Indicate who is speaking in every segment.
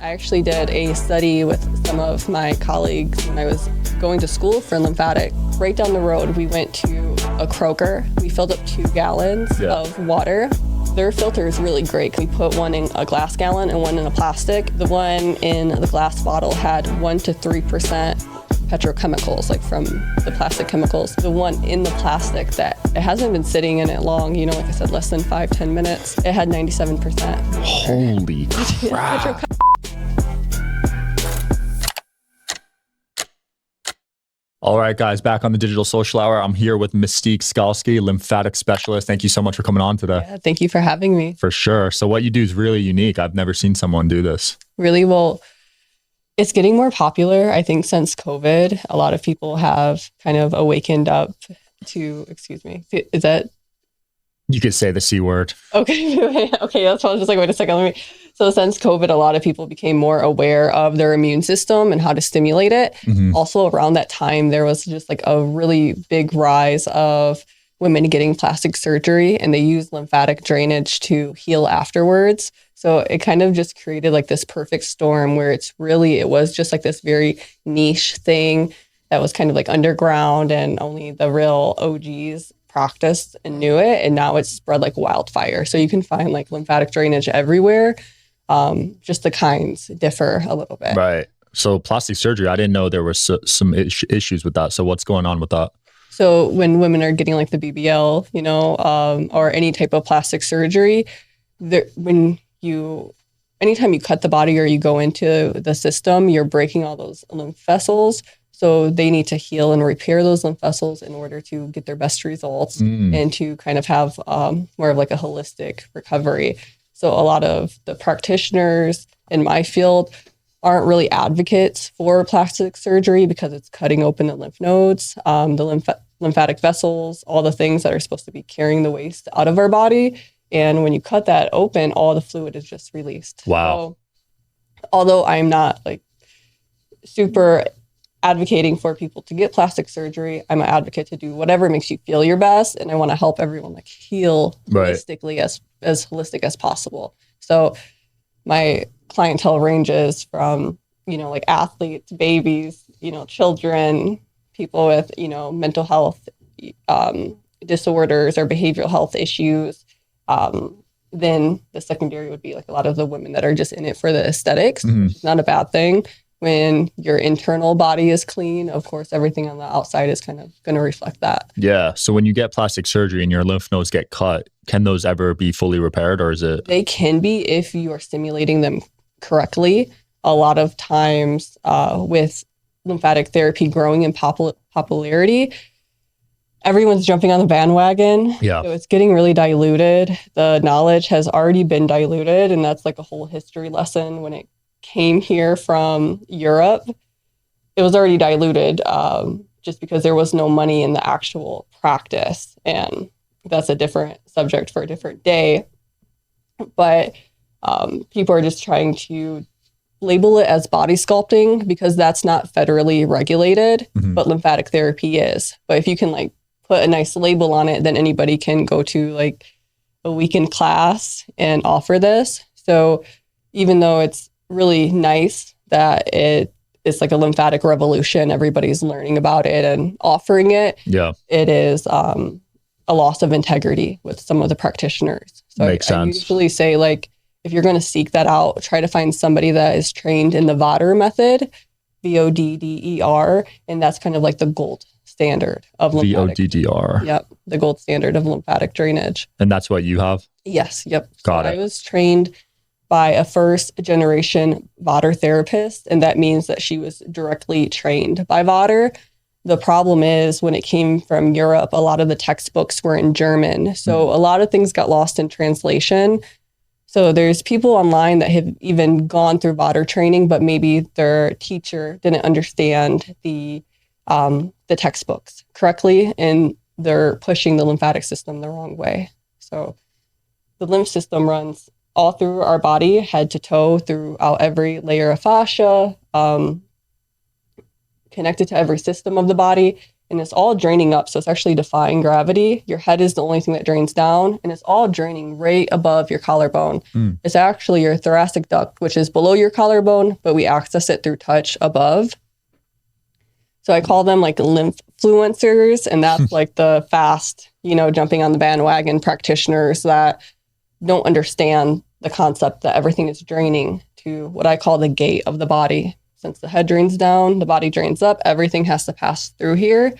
Speaker 1: I actually did a study with some of my colleagues when I was going to school for lymphatic. Right down the road, we went to a Kroger. We filled up 2 gallons of water. Their filter is really great. We put one in a glass gallon and one in a plastic. The one in the glass bottle had 1 to 3% petrochemicals, like from the plastic chemicals. The one in the plastic that it hasn't been sitting in it long, you know, like I said, less than 5-10 minutes, it had 97%.
Speaker 2: Holy crap. All right, guys, back on the Digital Social Hour. I'm here with Mysteek Skalski, lymphatic specialist. Thank you so much for coming on today.
Speaker 1: Yeah, thank you for having me.
Speaker 2: For sure. So what you do is really unique. I've never seen someone do this.
Speaker 1: Really? Well, it's getting more popular. I think since COVID, a lot of people have kind of awakened up to, excuse me, is that?
Speaker 2: You could say the C word.
Speaker 1: Okay. Okay. That's why I was just like, wait a second. So since COVID, a lot of people became more aware of their immune system and how to stimulate it. Mm-hmm. Also around that time, there was just like a really big rise of women getting plastic surgery, and they use lymphatic drainage to heal afterwards. So it kind of just created like this perfect storm where it was just like this very niche thing that was kind of like underground, and only the real OGs practiced and knew it. And now it's spread like wildfire. So you can find like lymphatic drainage everywhere. Just the kinds differ a little bit.
Speaker 2: Right. So plastic surgery, I didn't know there were some issues with that. So what's going on with that?
Speaker 1: So when women are getting like the BBL, you know, or any type of plastic surgery, anytime you cut the body or you go into the system, you're breaking all those lymph vessels. So they need to heal and repair those lymph vessels in order to get their best results and to kind of have more of like a holistic recovery. So a lot of the practitioners in my field aren't really advocates for plastic surgery because it's cutting open the lymph nodes, the lymphatic vessels, all the things that are supposed to be carrying the waste out of our body. And when you cut that open, all the fluid is just released.
Speaker 2: Wow.
Speaker 1: So, although I'm not like super advocating for people to get plastic surgery, I'm an advocate to do whatever makes you feel your best. And I want to help everyone like heal holistically as holistic as possible. So my clientele ranges from, you know, like athletes, babies, you know, children, people with, you know, mental health disorders or behavioral health issues. Then the secondary would be like a lot of the women that are just in it for the aesthetics, which is not a bad thing. When your internal body is clean, of course, everything on the outside is kind of going to reflect that.
Speaker 2: Yeah. So when you get plastic surgery and your lymph nodes get cut, can those ever be fully repaired, or is it?
Speaker 1: They can be if you are stimulating them correctly. A lot of times with lymphatic therapy growing in popularity, everyone's jumping on the bandwagon.
Speaker 2: Yeah.
Speaker 1: So it's getting really diluted. The knowledge has already been diluted, and that's like a whole history lesson. When it came here from Europe, it was already diluted just because there was no money in the actual practice. And that's a different subject for a different day. But people are just trying to label it as body sculpting because that's not federally regulated, but lymphatic therapy is. But if you can like put a nice label on it, then anybody can go to like a weekend class and offer this. So even though it's really nice that it's like a lymphatic revolution, everybody's learning about it and offering it. Yeah, it is a loss of integrity with some of the practitioners. So
Speaker 2: Makes sense.
Speaker 1: I usually say, like, if you're going to seek that out, try to find somebody that is trained in the Vodder method, VODDER, and that's kind of like the gold standard of lymphatic.
Speaker 2: VODDER.
Speaker 1: Yep, the gold standard of lymphatic drainage.
Speaker 2: And that's what you have?
Speaker 1: Yes. Yep.
Speaker 2: Got it.
Speaker 1: I was trained by a first generation Vodder therapist, and that means that she was directly trained by Vodder. The problem is when it came from Europe, a lot of the textbooks were in German. So a lot of things got lost in translation. So there's people online that have even gone through Vodder training, but maybe their teacher didn't understand the textbooks correctly, and they're pushing the lymphatic system the wrong way. So the lymph system runs all through our body, head to toe, throughout every layer of fascia, connected to every system of the body. and it's all draining up. So it's actually defying gravity. Your head is the only thing that drains down, and it's all draining right above your collarbone. It's actually your thoracic duct, which is below your collarbone, but we access it through touch above. So I call them like lymphfluencers, and that's like the fast, jumping on the bandwagon practitioners that don't understand the concept that everything is draining to what I call the gate of the body. Since the head drains down, the body drains up, everything has to pass through here.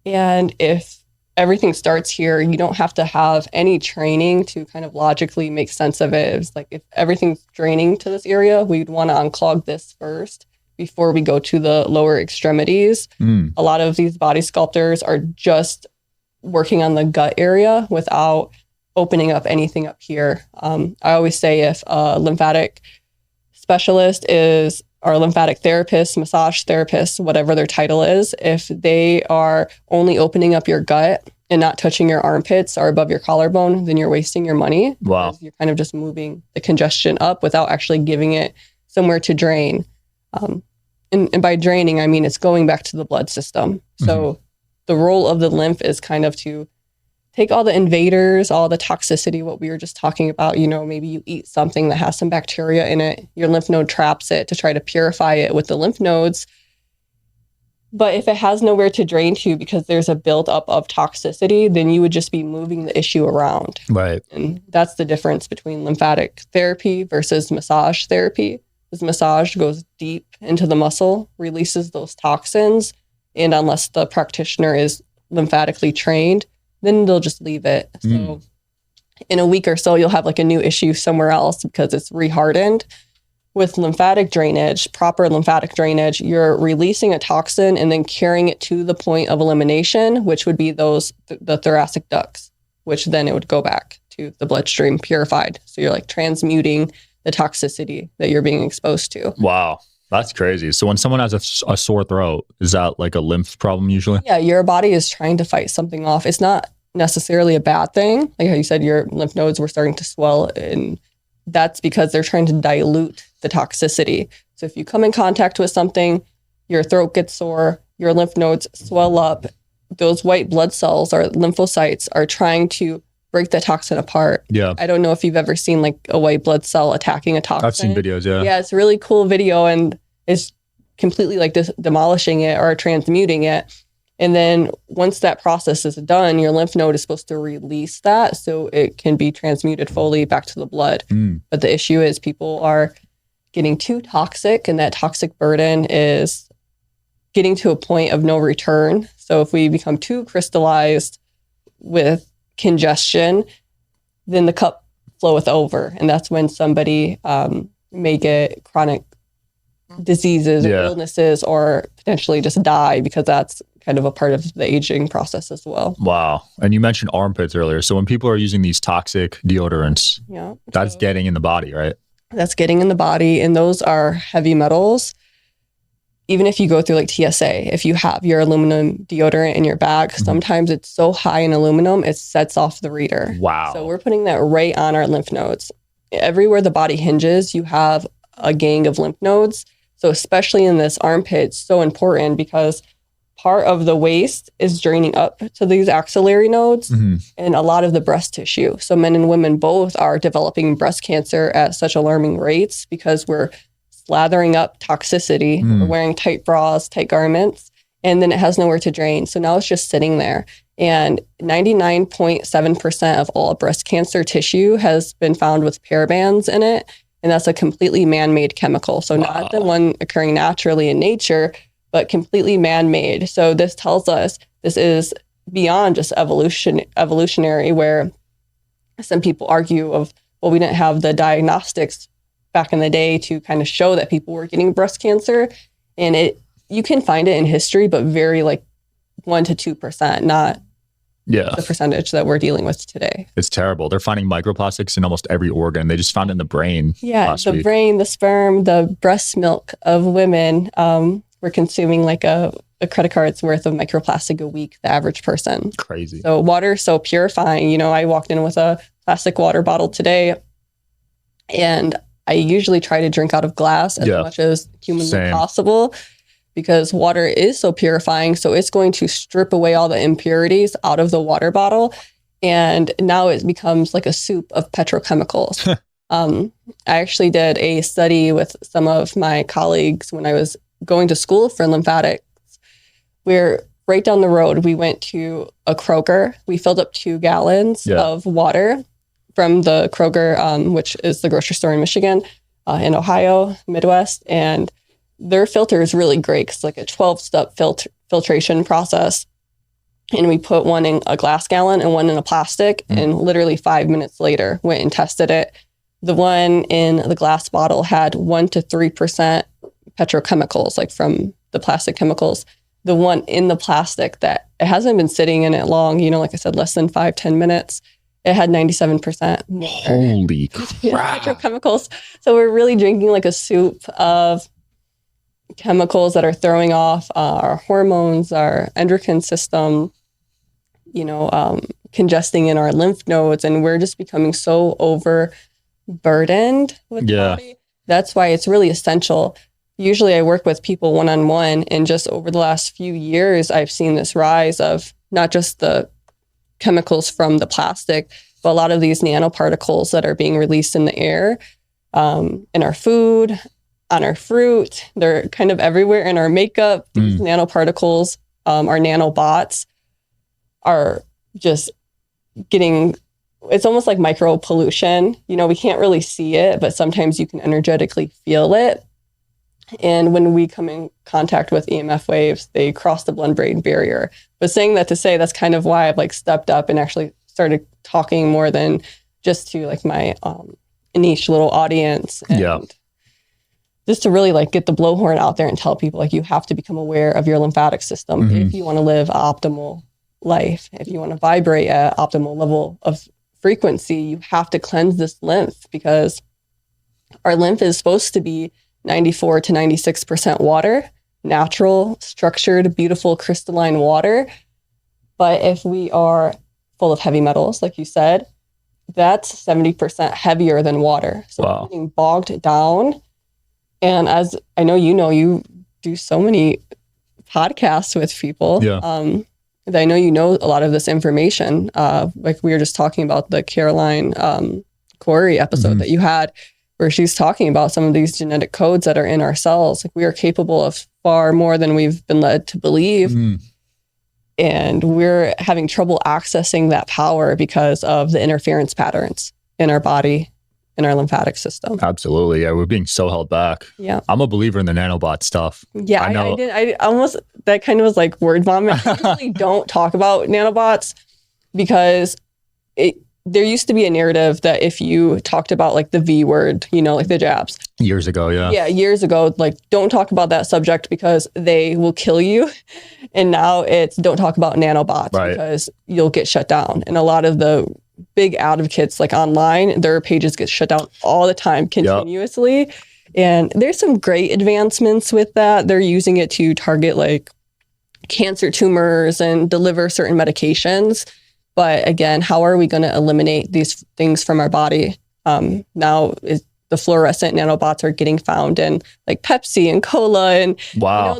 Speaker 1: And if everything starts here, you don't have to have any training to kind of logically make sense of it. It's like if everything's draining to this area, we'd want to unclog this first before we go to the lower extremities. A lot of these body sculptors are just working on the gut area without opening up anything up here. I always say if a lymphatic specialist is, or lymphatic therapist, massage therapist, whatever their title is, if they are only opening up your gut and not touching your armpits or above your collarbone, then you're wasting your money.
Speaker 2: Wow.
Speaker 1: You're kind of just moving the congestion up without actually giving it somewhere to drain. And by draining, I mean it's going back to the blood system. So the role of the lymph is kind of to take all the invaders, all the toxicity, what we were just talking about. Maybe you eat something that has some bacteria in it. Your lymph node traps it to try to purify it with the lymph nodes. But if it has nowhere to drain to because there's a buildup of toxicity, then you would just be moving the issue around.
Speaker 2: Right.
Speaker 1: And that's the difference between lymphatic therapy versus massage therapy. Because massage goes deep into the muscle, releases those toxins. And unless the practitioner is lymphatically trained, then they'll just leave it. So in a week or so, you'll have like a new issue somewhere else because it's rehardened. With lymphatic drainage, proper lymphatic drainage, you're releasing a toxin and then carrying it to the point of elimination, which would be the thoracic ducts, which then it would go back to the bloodstream purified. So you're like transmuting the toxicity that you're being exposed to.
Speaker 2: Wow. That's crazy. So when someone has a sore throat, is that like a lymph problem usually?
Speaker 1: Yeah, your body is trying to fight something off. It's not necessarily a bad thing. Like how you said, your lymph nodes were starting to swell, and that's because they're trying to dilute the toxicity. So if you come in contact with something, your throat gets sore, your lymph nodes swell up, those white blood cells or lymphocytes are trying to break the toxin apart.
Speaker 2: Yeah.
Speaker 1: I don't know if you've ever seen like a white blood cell attacking a toxin.
Speaker 2: I've seen videos, yeah.
Speaker 1: Yeah, it's a really cool video, and it's completely like demolishing it or transmuting it. And then once that process is done, your lymph node is supposed to release that so it can be transmuted fully back to the blood. But the issue is people are getting too toxic, and that toxic burden is getting to a point of no return. So if we become too crystallized with congestion, then the cup floweth over. And that's when somebody may get chronic diseases or illnesses, or potentially just die, because that's kind of a part of the aging process as well.
Speaker 2: Wow. And you mentioned armpits earlier. So when people are using these toxic deodorants, that's getting in the body, right?
Speaker 1: That's getting in the body. And those are heavy metals. Even if you go through like TSA, if you have your aluminum deodorant in your bag, sometimes it's so high in aluminum, it sets off the reader.
Speaker 2: Wow.
Speaker 1: So we're putting that right on our lymph nodes. Everywhere the body hinges, you have a gang of lymph nodes. So especially in this armpit, it's so important because part of the waist is draining up to these axillary nodes and a lot of the breast tissue. So men and women both are developing breast cancer at such alarming rates because we're slathering up toxicity. We're wearing tight bras, tight garments, and then it has nowhere to drain. So now it's just sitting there. And 99.7% of all breast cancer tissue has been found with parabens in it. And that's a completely man-made chemical. So not the one occurring naturally in nature, but completely man-made. So this tells us this is beyond just evolutionary, where some people argue of, well, we didn't have the diagnostics back in the day to kind of show that people were getting breast cancer. And you can find it in history, but very like 1% to 2%, not the percentage that we're dealing with today.
Speaker 2: It's terrible. They're finding microplastics in almost every organ. They just found it in the brain.
Speaker 1: Yeah, the brain, the sperm, the breast milk of women. We're consuming like a credit card's worth of microplastic a week, the average person.
Speaker 2: Crazy. So
Speaker 1: water is so purifying. I walked in with a plastic water bottle today, and I usually try to drink out of glass as much as humanly possible. because water is so purifying. So it's going to strip away all the impurities out of the water bottle. And now it becomes like a soup of petrochemicals. I actually did a study with some of my colleagues when I was going to school for lymphatics. We're right down the road. We went to a Kroger. We filled up 2 gallons of water from the Kroger, which is the grocery store in Michigan, in Ohio, Midwest. And their filter is really great because it's like a 12-step filtration process. And we put one in a glass gallon and one in a plastic. And literally 5 minutes later, went and tested it. The one in the glass bottle had 1 to 3% petrochemicals, like from the plastic chemicals. The one in the plastic, that it hasn't been sitting in it long, like I said, less than 5-10 minutes, it had 97% more.
Speaker 2: Holy crap.
Speaker 1: Petrochemicals. So we're really drinking like a soup of chemicals that are throwing off our hormones, our endocrine system, congesting in our lymph nodes, and we're just becoming so overburdened with the body. That's why it's really essential. Usually I work with people one-on-one, and just over the last few years, I've seen this rise of not just the chemicals from the plastic, but a lot of these nanoparticles that are being released in the air, in our food, on our fruit. They're kind of everywhere in our makeup. These nanoparticles, our nanobots, are just getting, it's almost like micro pollution. We can't really see it, but sometimes you can energetically feel it. And when we come in contact with EMF waves, they cross the blood-brain barrier. But saying that to say, that's kind of why I've like stepped up and actually started talking more than just to like my niche little audience. And just to really like get the blowhorn out there and tell people like you have to become aware of your lymphatic system if you want to live optimal life. If you want to vibrate at optimal level of frequency, you have to cleanse this lymph, because our lymph is supposed to be 94 to 96% water, natural, structured, beautiful, crystalline water. But if we are full of heavy metals, like you said, that's 70% heavier than water. So we're getting bogged down. And as I know, you do so many podcasts with people. That I know a lot of this information. Like we were just talking about the Caroline Corey episode that you had, where she's talking about some of these genetic codes that are in our cells. Like we are capable of far more than we've been led to believe. And we're having trouble accessing that power because of the interference patterns in our body, in our lymphatic system.
Speaker 2: Absolutely. Yeah, we're being so held back.
Speaker 1: Yeah.
Speaker 2: I'm a believer in the nanobot stuff.
Speaker 1: Yeah, I know. I almost, that kind of was like word vomit. I usually don't talk about nanobots because there used to be a narrative that if you talked about like the V word, like the jabs.
Speaker 2: Years ago, yeah,
Speaker 1: years ago, like don't talk about that subject because they will kill you. And now it's don't talk about nanobots because you'll get shut down. And a lot of the big advocates like online, their pages get shut down all the time, continuously. And there's some great advancements with that. They're using it to target like cancer tumors and deliver certain medications. But again, how are we going to eliminate these things from our body? Now the fluorescent nanobots are getting found in like Pepsi and cola and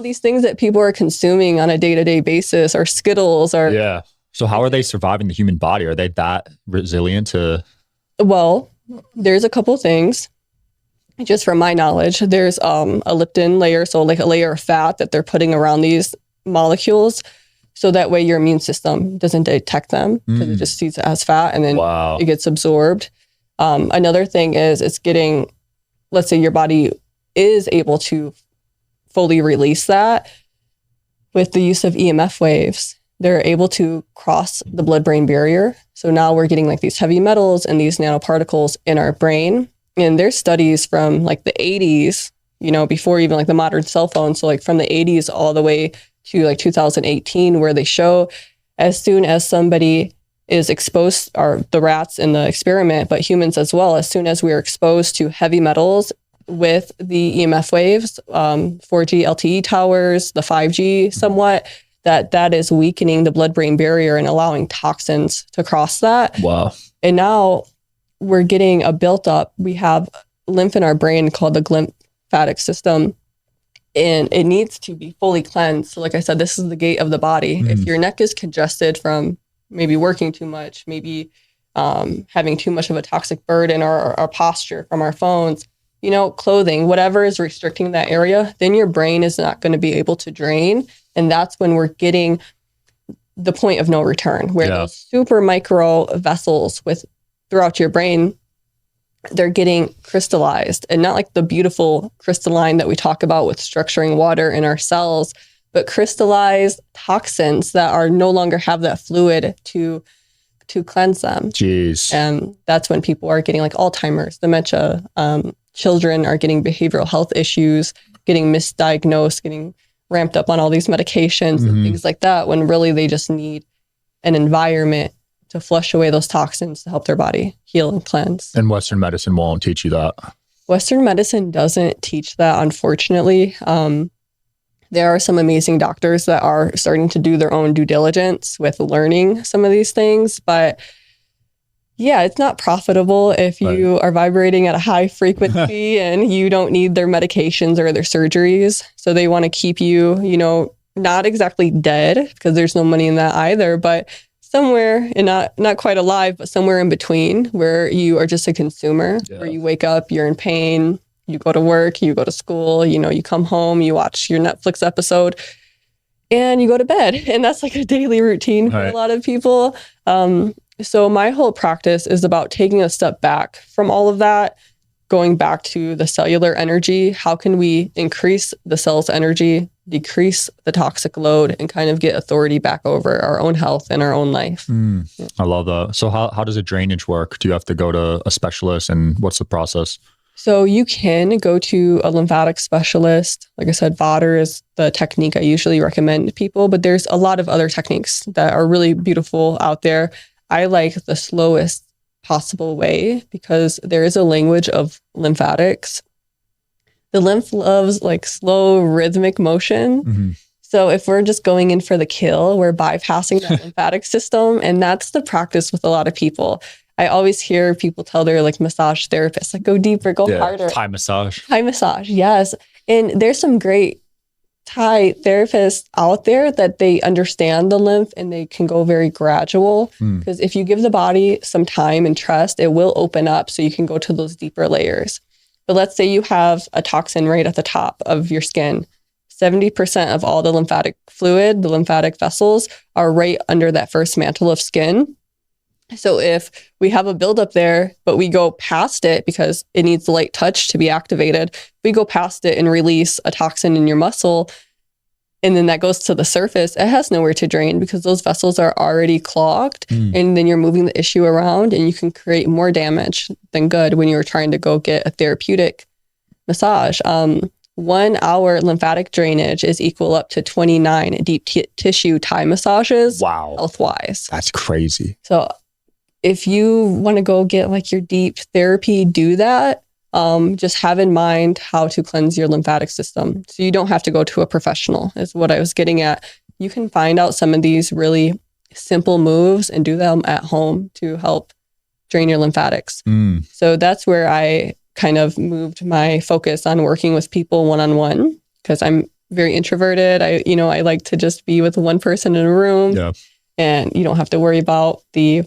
Speaker 1: these things that people are consuming on a day-to-day basis, or Skittles, or
Speaker 2: So how are they surviving the human body? Are they that resilient to?
Speaker 1: Well, there's a couple things. Just from my knowledge, there's a leptin layer, so like a layer of fat that they're putting around these molecules, so that way your immune system doesn't detect them because it just sees it as fat, and then it gets absorbed. Another thing is it's getting, let's say your body is able to fully release that with the use of EMF waves. They're able to cross the blood-brain barrier. So now we're getting like these heavy metals and these nanoparticles in our brain. And there's studies from like the 80s, before even like the modern cell phone. So like from the 80s all the way to like 2018, where they show as soon as somebody is exposed, or the rats in the experiment, but humans as well, as soon as we are exposed to heavy metals with the EMF waves, 4G LTE towers, the 5G somewhat, that is weakening the blood-brain barrier and allowing toxins to cross that. And now we're getting a built up, we have lymph in our brain called the lymphatic system. and it needs to be fully cleansed. So like I said, this is the gate of the body. If your neck is congested from maybe working too much, maybe having too much of a toxic burden, or our posture from our phones, clothing, whatever is restricting that area, then your brain is not going to be able to drain. And that's when we're getting the point of no return, where those super micro vessels throughout your brain, they're getting crystallized, and not like the beautiful crystalline that we talk about with structuring water in our cells, but crystallized toxins that are no longer have that fluid to cleanse them.
Speaker 2: Jeez.
Speaker 1: And that's when people are getting like Alzheimer's, dementia. Children are getting behavioral health issues, getting misdiagnosed, getting ramped up on all these medications and things like that, when really they just need an environment to flush away those toxins to help their body heal and cleanse.
Speaker 2: And Western medicine won't teach you that.
Speaker 1: Western medicine doesn't teach that, unfortunately. There are some amazing doctors that are starting to do their own due diligence with learning some of these things, but yeah, it's not profitable if you are vibrating at a high frequency and you don't need their medications or their surgeries. So they want to keep you, not exactly dead, because there's no money in that either, but somewhere, and not quite alive, but somewhere in between, where you are just a consumer, where you wake up, you're in pain, you go to work, you go to school, you come home, you watch your Netflix episode, and you go to bed. And that's like a daily routine for a lot of people. So my whole practice is about taking a step back from all of that, going back to the cellular energy. How can we increase the cell's energy, decrease the toxic load, and kind of get authority back over our own health and our own life?
Speaker 2: I love that. So how does a drainage work? Do you have to go to a specialist, and what's the process?
Speaker 1: So you can go to a lymphatic specialist. Like I said, water is the technique I usually recommend to people, but there's a lot of other techniques that are really beautiful out there. I like the slowest possible way, because there is a language of lymphatics. The lymph loves like slow rhythmic motion. So if we're just going in for the kill, we're bypassing that lymphatic system. And that's the practice with a lot of people. I always hear people tell their like massage therapists, like, go deeper, go harder.
Speaker 2: Thai massage.
Speaker 1: Thai massage, yes. And there's some great Thai therapists out there that they understand the lymph, and they can go very gradual, because if you give the body some time and trust, it will open up so you can go to those deeper layers. But let's say you have a toxin right at the top of your skin. 70% of all the lymphatic fluid, the lymphatic vessels, are right under that first mantle of skin. So if we have a buildup there, but we go past it because it needs the light touch to be activated, we go past it and release a toxin in your muscle, and then that goes to the surface, it has nowhere to drain because those vessels are already clogged. And then you're moving the issue around, and you can create more damage than good when you're trying to go get a therapeutic massage. 1 hour lymphatic drainage is equal up to 29 deep tissue Thai massages.
Speaker 2: Wow.
Speaker 1: Health-wise.
Speaker 2: That's crazy.
Speaker 1: So if you want to go get like your deep therapy, do that. Just have in mind how to cleanse your lymphatic system. So you don't have to go to a professional, is what I was getting at. You can find out some of these really simple moves and do them at home to help drain your lymphatics. So that's where I kind of moved my focus on working with people one-on-one, because I'm very introverted. I like to just be with one person in a room, and you don't have to worry about the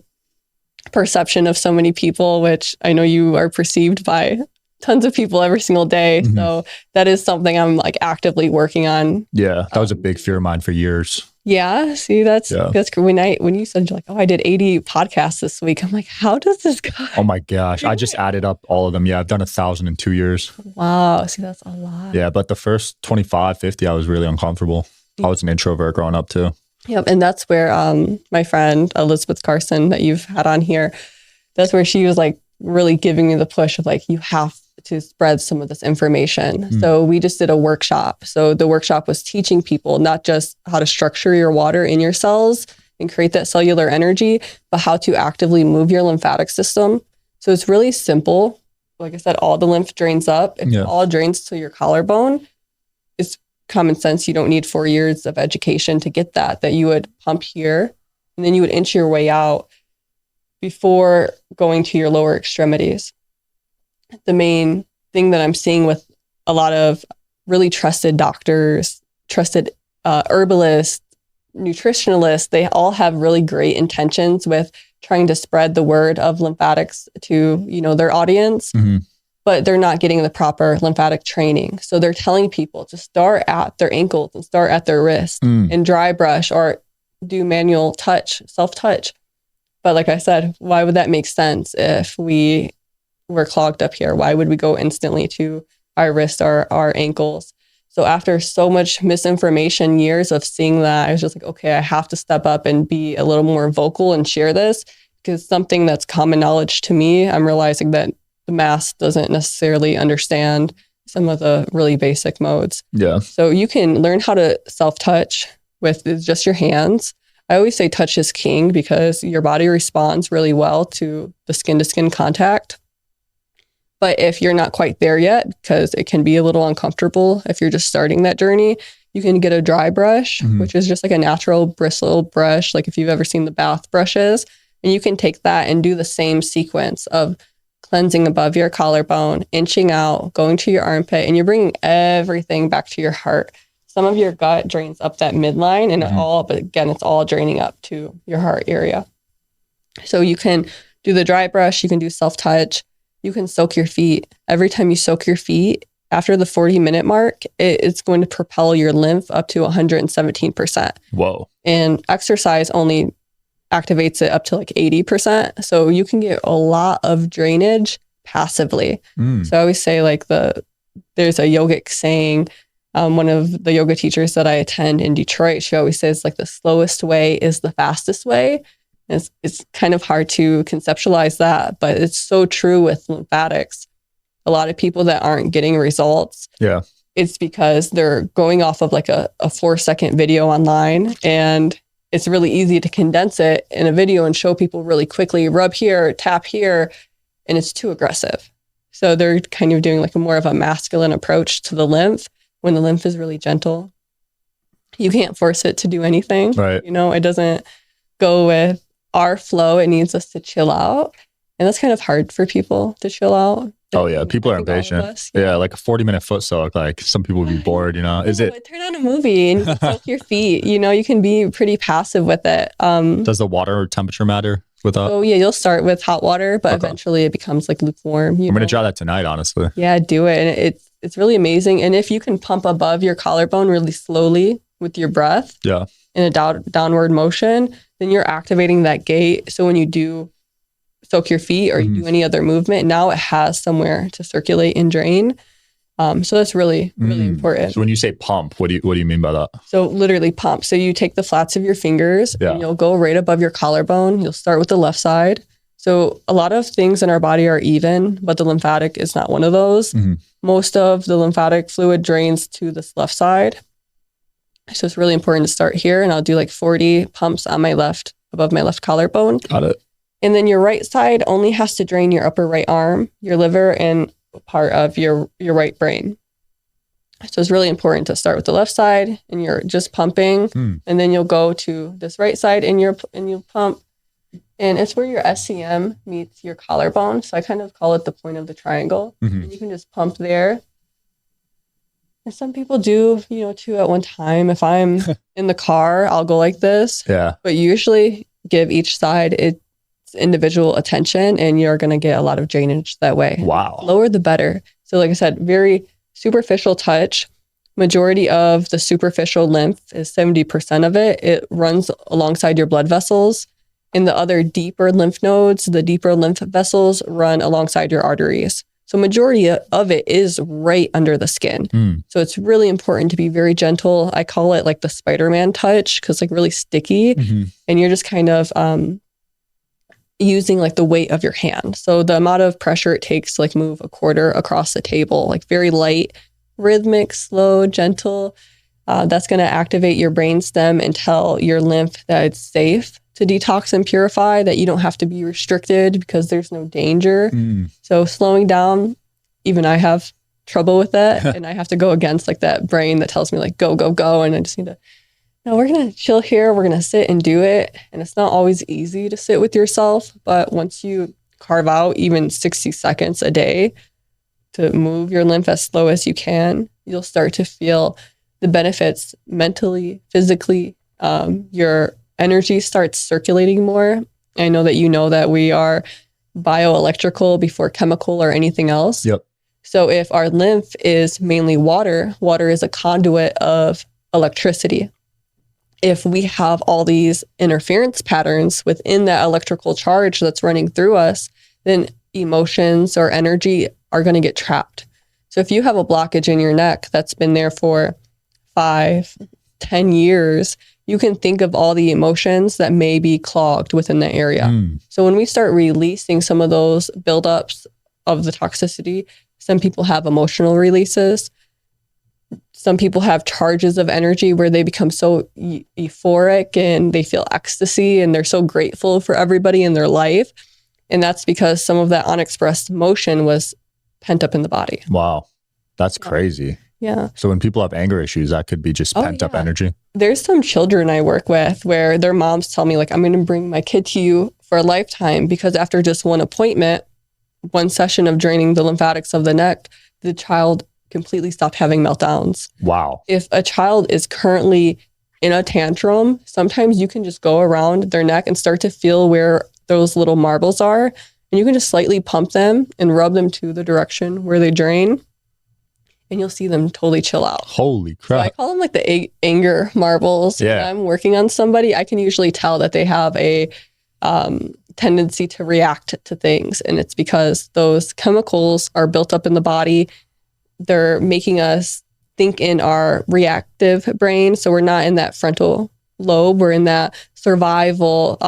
Speaker 1: perception of so many people, which I know you are perceived by tons of people every single day. So that is something I'm like actively working on. Yeah,
Speaker 2: that was a big fear of mine for years.
Speaker 1: Yeah, see, that's when you said like, oh, I did 80 podcasts this week, I'm like, how does this go?
Speaker 2: Oh my gosh, I just added up all of them. Yeah, I've done 1,000 in 2 years.
Speaker 1: Wow, see, that's a lot.
Speaker 2: Yeah, but the first 25, 50, I was really uncomfortable. I was an introvert growing up too.
Speaker 1: Yep, and that's where my friend Elizabeth Carson that you've had on here, that's where she was like really giving me the push of like, you have to spread some of this information. So we just did a workshop. So the workshop was teaching people not just how to structure your water in your cells and create that cellular energy, but how to actively move your lymphatic system. So it's really simple. Like I said, all the lymph drains up. If it all drains to your collarbone, it's common sense. You don't need 4 years of education to get that you would pump here, and then you would inch your way out before going to your lower extremities. The main thing that I'm seeing with a lot of really trusted doctors, trusted herbalists, nutritionalists, they all have really great intentions with trying to spread the word of lymphatics to, their audience, but they're not getting the proper lymphatic training. So they're telling people to start at their ankles and start at their wrist and dry brush or do manual touch, self-touch. But like I said, why would that make sense if we were clogged up here? Why would we go instantly to our wrists or our ankles? So after so much misinformation, years of seeing that, I was just like, okay, I have to step up and be a little more vocal and share this, because something that's common knowledge to me, I'm realizing that the mass doesn't necessarily understand some of the really basic modes.
Speaker 2: Yeah.
Speaker 1: So you can learn how to self-touch with just your hands. I always say touch is king because your body responds really well to the skin-to-skin contact. But if you're not quite there yet, because it can be a little uncomfortable if you're just starting that journey, you can get a dry brush, which is just like a natural bristle brush, like if you've ever seen the bath brushes. And you can take that and do the same sequence of cleansing above your collarbone, inching out, going to your armpit, and you're bringing everything back to your heart. Some of your gut drains up that midline and but again, it's all draining up to your heart area. So you can do the dry brush, you can do self-touch, you can soak your feet. Every time you soak your feet, after the 40-minute mark, it's going to propel your lymph up to 117%.
Speaker 2: Whoa. And
Speaker 1: exercise only activates it up to like 80%. So you can get a lot of drainage passively. So I always say like there's a yogic saying, one of the yoga teachers that I attend in Detroit, she always says like the slowest way is the fastest way. It's kind of hard to conceptualize that, but it's so true with lymphatics. A lot of people that aren't getting results, it's because they're going off of like a 4-second video online, and it's really easy to condense it in a video and show people really quickly, rub here, tap here, and it's too aggressive. So they're kind of doing like a more of a masculine approach to the lymph when the lymph is really gentle. You can't force it to do anything.
Speaker 2: Right.
Speaker 1: It doesn't go with our flow. It needs us to chill out. And that's kind of hard for people to chill out.
Speaker 2: Oh yeah, people are impatient. Yeah, like a 40-minute foot soak, like some people would be bored, Is it?
Speaker 1: Turn on a movie and you can soak your feet. You can be pretty passive with it.
Speaker 2: Does the water temperature matter with that?
Speaker 1: Oh yeah, you'll start with hot water, but eventually it becomes like lukewarm.
Speaker 2: I'm gonna try that tonight, honestly.
Speaker 1: Yeah, do it, and it's really amazing. And if you can pump above your collarbone really slowly with your breath, in a downward motion, then you're activating that gate. So when you do soak your feet or you do any other movement, now it has somewhere to circulate and drain. So that's really, really important.
Speaker 2: So when you say pump, what do you mean by that?
Speaker 1: So literally pump. So you take the flats of your fingers and you'll go right above your collarbone. You'll start with the left side. So a lot of things in our body are even, but the lymphatic is not one of those. Most of the lymphatic fluid drains to this left side. So it's really important to start here, and I'll do like 40 pumps on my left, above my left collarbone.
Speaker 2: Got it.
Speaker 1: And then your right side only has to drain your upper right arm, your liver, and part of your right brain. So it's really important to start with the left side and you're just pumping, and then you'll go to this right side and you'll pump. And it's where your SCM meets your collarbone. So I kind of call it the point of the triangle. And you can just pump there. And some people do, two at one time. If I'm in the car, I'll go like this.
Speaker 2: Yeah.
Speaker 1: But usually give each side its individual attention, and you're going to get a lot of drainage that way.
Speaker 2: Wow.
Speaker 1: Lower the better. So like I said, very superficial touch. Majority of the superficial lymph is 70% of it. It runs alongside your blood vessels. And the other deeper lymph nodes, the deeper lymph vessels, run alongside your arteries. So majority of it is right under the skin. So it's really important to be very gentle. I call it like the Spider-Man touch, because like really sticky. And you're just kind of using like the weight of your hand. So the amount of pressure it takes to like move a quarter across the table, like very light, rhythmic, slow, gentle. That's going to activate your brainstem and tell your lymph that it's safe to detox and purify, that you don't have to be restricted because there's no danger. So slowing down, even I have trouble with that. And I have to go against like that brain that tells me like, go, go, go. And I just need to, no, we're going to chill here. We're going to sit and do it. And it's not always easy to sit with yourself. But once you carve out even 60 seconds a day to move your lymph as slow as you can, you'll start to feel the benefits mentally, physically. Your energy starts circulating more. I know that we are bioelectrical before chemical or anything else.
Speaker 2: Yep.
Speaker 1: So if our lymph is mainly water, water is a conduit of electricity. If we have all these interference patterns within that electrical charge that's running through us, then emotions or energy are going to get trapped. So if you have a blockage in your neck that's been there for 5, 10 years, you can think of all the emotions that may be clogged within the area. So when we start releasing some of those buildups of the toxicity, some people have emotional releases. Some people have charges of energy where they become so euphoric and they feel ecstasy and they're so grateful for everybody in their life. And that's because some of that unexpressed emotion was pent up in the body.
Speaker 2: Wow. That's crazy.
Speaker 1: Yeah.
Speaker 2: So when people have anger issues, that could be just pent up energy.
Speaker 1: There's some children I work with where their moms tell me, like, I'm going to bring my kid to you for a lifetime, because after just one appointment, one session of draining the lymphatics of the neck, the child completely stopped having meltdowns.
Speaker 2: Wow.
Speaker 1: If a child is currently in a tantrum, sometimes you can just go around their neck and start to feel where those little marbles are. And you can just slightly pump them and rub them to the direction where they drain. And you'll see them totally chill out.
Speaker 2: Holy crap.
Speaker 1: So I call them like the anger marbles.
Speaker 2: Yeah.
Speaker 1: When I'm working on somebody, I can usually tell that they have a tendency to react to things. And it's because those chemicals are built up in the body. They're making us think in our reactive brain. So we're not in that frontal lobe. We're in that survival,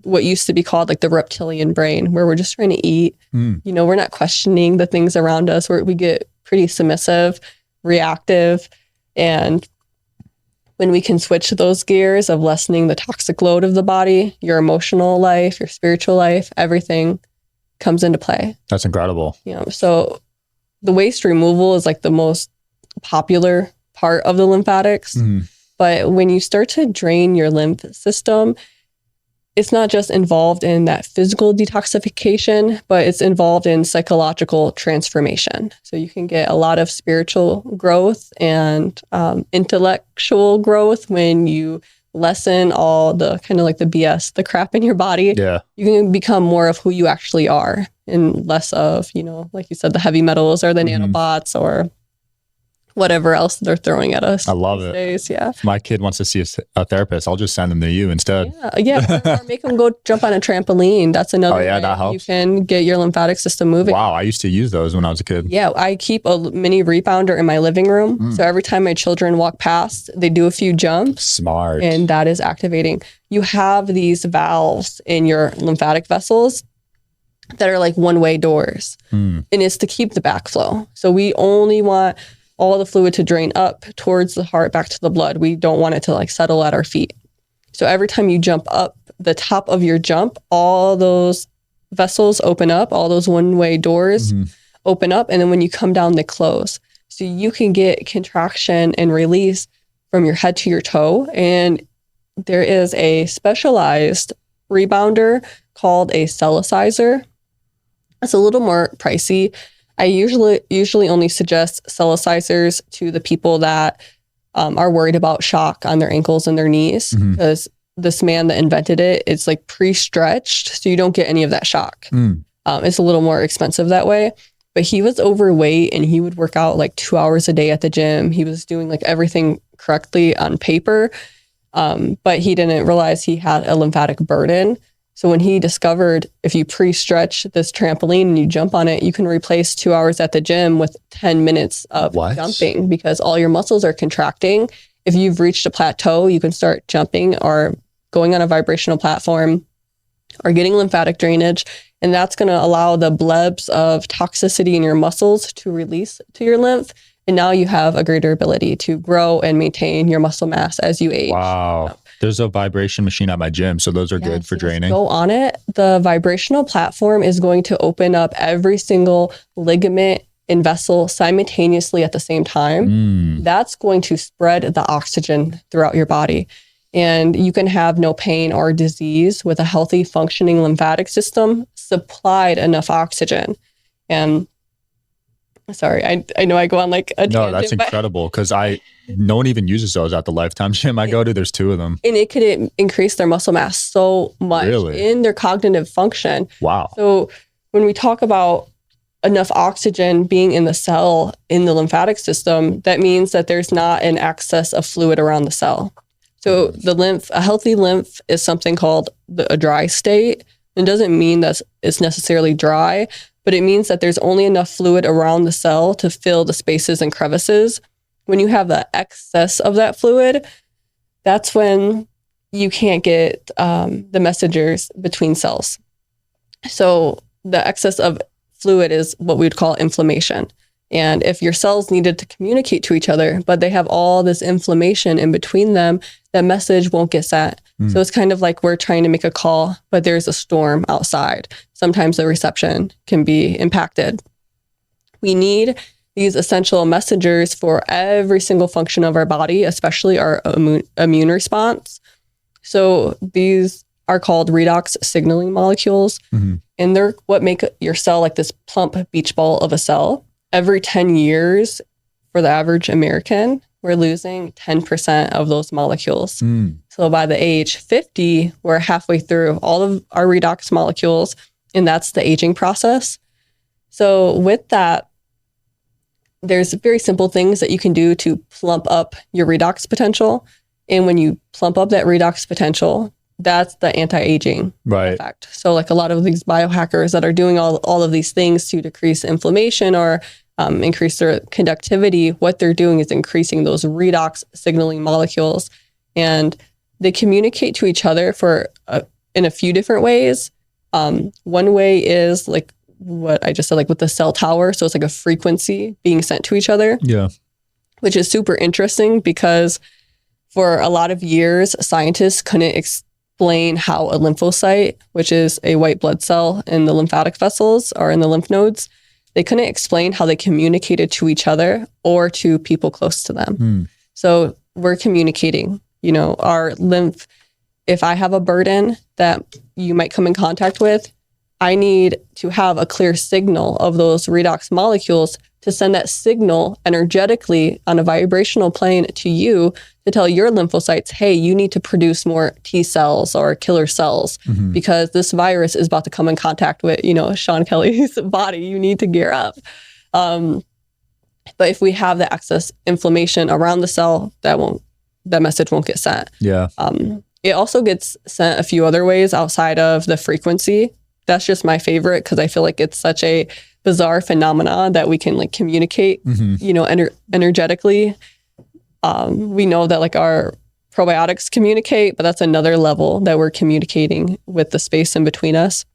Speaker 1: what used to be called like the reptilian brain, where we're just trying to eat. We're not questioning the things around us, where we get pretty submissive, reactive. And when we can switch those gears of lessening the toxic load of the body, your emotional life, your spiritual life, everything comes into play.
Speaker 2: That's incredible.
Speaker 1: So the waste removal is like the most popular part of the lymphatics. But when you start to drain your lymph system, it's not just involved in that physical detoxification, but it's involved in psychological transformation. So you can get a lot of spiritual growth and intellectual growth when you lessen all the kind of like the BS, the crap in your body.
Speaker 2: Yeah.
Speaker 1: You can become more of who you actually are and less of, like you said, the heavy metals or the nanobots or whatever else they're throwing at us.
Speaker 2: I love it.
Speaker 1: Days. Yeah.
Speaker 2: If my kid wants to see a therapist, I'll just send them to you instead.
Speaker 1: Or make them go jump on a trampoline. That's another way
Speaker 2: that helps.
Speaker 1: you can get your lymphatic system moving.
Speaker 2: Wow. I used to use those when I was a kid.
Speaker 1: Yeah. I keep a mini rebounder in my living room. So every time my children walk past, they do a few jumps.
Speaker 2: Smart.
Speaker 1: And that is activating. You have these valves in your lymphatic vessels that are like one-way doors. And it's to keep the backflow. So we only want all the fluid to drain up towards the heart, back to the blood. We don't want it to like settle at our feet. So every time you jump up, the top of your jump, all those vessels open up, all those one-way doors open up. And then when you come down, they close. So you can get contraction and release from your head to your toe. And there is a specialized rebounder called a cellicizer. It's a little more pricey. I usually only suggest cellicizers to the people that are worried about shock on their ankles and their knees, because this man that invented it, it's like pre-stretched, so you don't get any of that shock. It's a little more expensive that way. But he was overweight and he would work out like 2 hours a day at the gym. He was doing like everything correctly on paper, but he didn't realize he had a lymphatic burden. So when he discovered if you pre-stretch this trampoline and you jump on it, you can replace 2 hours at the gym with 10 minutes of jumping, because all your muscles are contracting. If you've reached a plateau, you can start jumping or going on a vibrational platform or getting lymphatic drainage. And that's going to allow the blebs of toxicity in your muscles to release to your lymph. And now you have a greater ability to grow and maintain your muscle mass as you age.
Speaker 2: Wow. There's a vibration machine at my gym, so those are good for draining.
Speaker 1: Go on it. The vibrational platform is going to open up every single ligament and vessel simultaneously at the same time. That's going to spread the oxygen throughout your body. And you can have no pain or disease with a healthy functioning lymphatic system supplied enough oxygen. And Sorry, I know I go on like a
Speaker 2: No,
Speaker 1: tangent,
Speaker 2: that's incredible because no one even uses those at the Lifetime gym I go to. There's 2 of them.
Speaker 1: And it could increase their muscle mass so much in their cognitive function.
Speaker 2: Wow.
Speaker 1: So when we talk about enough oxygen being in the cell in the lymphatic system, that means that there's not an excess of fluid around the cell. So a healthy lymph is something called a dry state. It doesn't mean that it's necessarily dry, but it means that there's only enough fluid around the cell to fill the spaces and crevices. When you have the excess of that fluid, that's when you can't get the messengers between cells. So the excess of fluid is what we would call inflammation. And if your cells needed to communicate to each other, but they have all this inflammation in between them, that message won't get sent. So it's kind of like we're trying to make a call, but there's a storm outside. Sometimes the reception can be impacted. We need these essential messengers for every single function of our body, especially our immune response. So these are called redox signaling molecules, and they're what make your cell like this plump beach ball of a cell. Every 10 years, for the average American, we're losing 10% of those molecules. So by the age 50, we're halfway through all of our redox molecules, and that's the aging process. So with that, there's very simple things that you can do to plump up your redox potential. And when you plump up that redox potential, that's the anti-aging effect. So like a lot of these biohackers that are doing all of these things to decrease inflammation or increase their conductivity, what they're doing is increasing those redox signaling molecules. And they communicate to each other in a few different ways. One way is like what I just said, like with the cell tower. So it's like a frequency being sent to each other. Yeah. Which is super interesting because for a lot of years, scientists couldn't explain how a lymphocyte, which is a white blood cell in the lymphatic vessels or in the lymph nodes, they couldn't explain how they communicated to each other or to people close to them. So we're communicating, our lymph. If I have a burden that you might come in contact with, I need to have a clear signal of those redox molecules to send that signal energetically on a vibrational plane to you to tell your lymphocytes, hey, you need to produce more T cells or killer cells because this virus is about to come in contact with, Sean Kelly's body. You need to gear up. But if we have the excess inflammation around the cell, that message won't get sent. Yeah. It also gets sent a few other ways outside of the frequency. That's just my favorite because I feel like it's such a bizarre phenomena that we can like communicate, energetically. We know that like our probiotics communicate, but that's another level that we're communicating with the space in between us.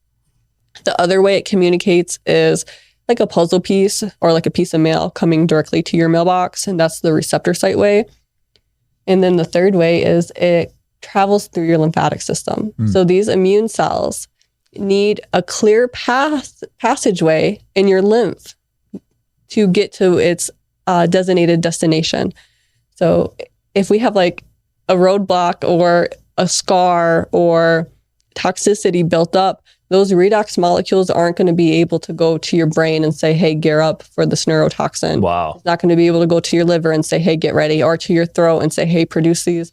Speaker 1: The other way it communicates is like a puzzle piece or like a piece of mail coming directly to your mailbox, and that's the receptor site way. And then the third way is it travels through your lymphatic system. So these immune cells need a clear passageway in your lymph to get to its designated destination. So if we have like a roadblock or a scar or toxicity built up, those redox molecules aren't going to be able to go to your brain and say, hey, gear up for this neurotoxin. Wow. It's not going to be able to go to your liver and say, hey, get ready, or to your throat and say, hey, produce these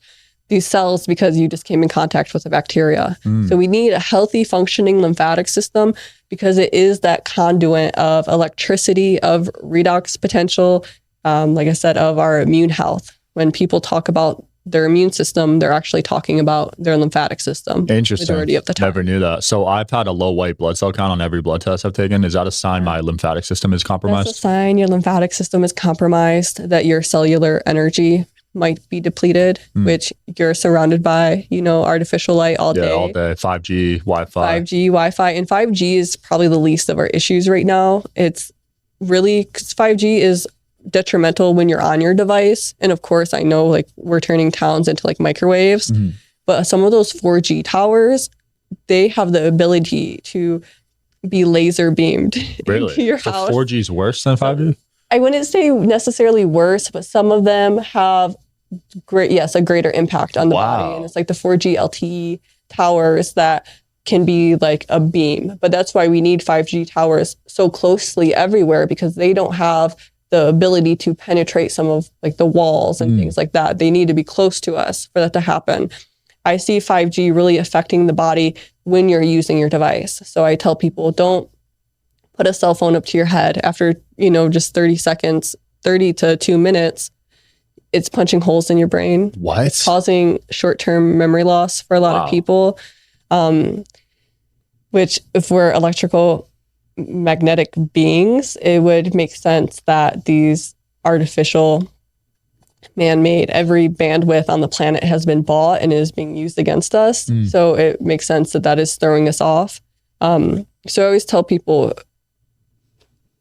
Speaker 1: cells because you just came in contact with a bacteria. So we need a healthy functioning lymphatic system because it is that conduit of electricity, of redox potential, like I said, of our immune health. When people talk about their immune system, they're actually talking about their lymphatic system.
Speaker 2: Interesting.
Speaker 1: Majority of the time.
Speaker 2: Never knew that. So I've had a low white blood cell count on every blood test I've taken. Is that a sign my lymphatic system is compromised?
Speaker 1: That's a sign your lymphatic system is compromised, that your cellular energy might be depleted, which you're surrounded by, artificial light all day.
Speaker 2: Yeah, all day. 5G, Wi-Fi.
Speaker 1: 5G, Wi-Fi. And 5G is probably the least of our issues right now. It's really, because 5G is detrimental when you're on your device. And of course, I know like we're turning towns into like microwaves, but some of those 4G towers, they have the ability to be laser beamed into your house.
Speaker 2: So 4G is worse than 5G?
Speaker 1: I wouldn't say necessarily worse, but some of them have a greater impact on the body. And it's like the 4G LTE towers that can be like a beam. But that's why we need 5G towers so closely everywhere, because they don't have the ability to penetrate some of like the walls and things like that. They need to be close to us for that to happen. I see 5G really affecting the body when you're using your device. So I tell people, don't put a cell phone up to your head after, just 30 seconds, 30 to 2 minutes. It's punching holes in your brain.
Speaker 2: What?
Speaker 1: It's causing short-term memory loss for a lot of people. Which if we're electrical magnetic beings, it would make sense that these artificial, man-made, every bandwidth on the planet has been bought and is being used against us. So it makes sense that is throwing us off. So I always tell people,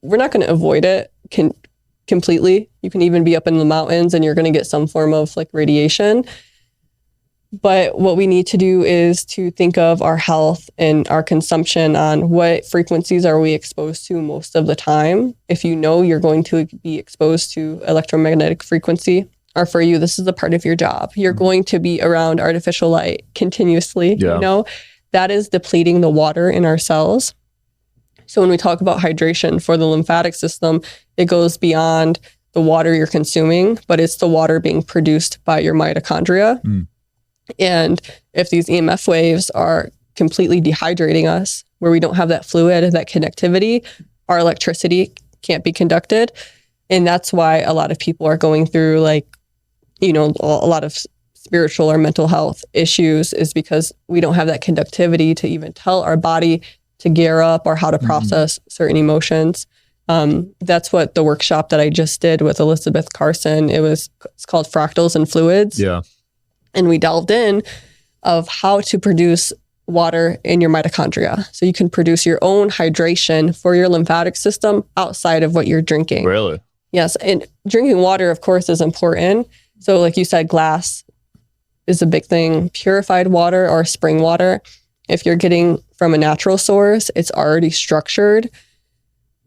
Speaker 1: we're not going to avoid it completely. You can even be up in the mountains and you're going to get some form of like radiation. But what we need to do is to think of our health and our consumption on what frequencies are we exposed to most of the time. If you know you're going to be exposed to electromagnetic frequency, or for you, this is a part of your job, you're going to be around artificial light continuously, that is depleting the water in our cells. So when we talk about hydration for the lymphatic system, it goes beyond the water you're consuming, but it's the water being produced by your mitochondria. And if these EMF waves are completely dehydrating us, where we don't have that fluid, that connectivity, our electricity can't be conducted. And that's why a lot of people are going through like, a lot of spiritual or mental health issues, is because we don't have that conductivity to even tell our body to gear up or how to process certain emotions. That's what the workshop that I just did with Elizabeth Carson, it's called Fractals and Fluids.
Speaker 2: Yeah.
Speaker 1: And we delved in of how to produce water in your mitochondria. So you can produce your own hydration for your lymphatic system outside of what you're drinking.
Speaker 2: Really?
Speaker 1: Yes. And drinking water, of course, is important. So like you said, glass is a big thing. Purified water or spring water, if you're getting from a natural source, it's already structured,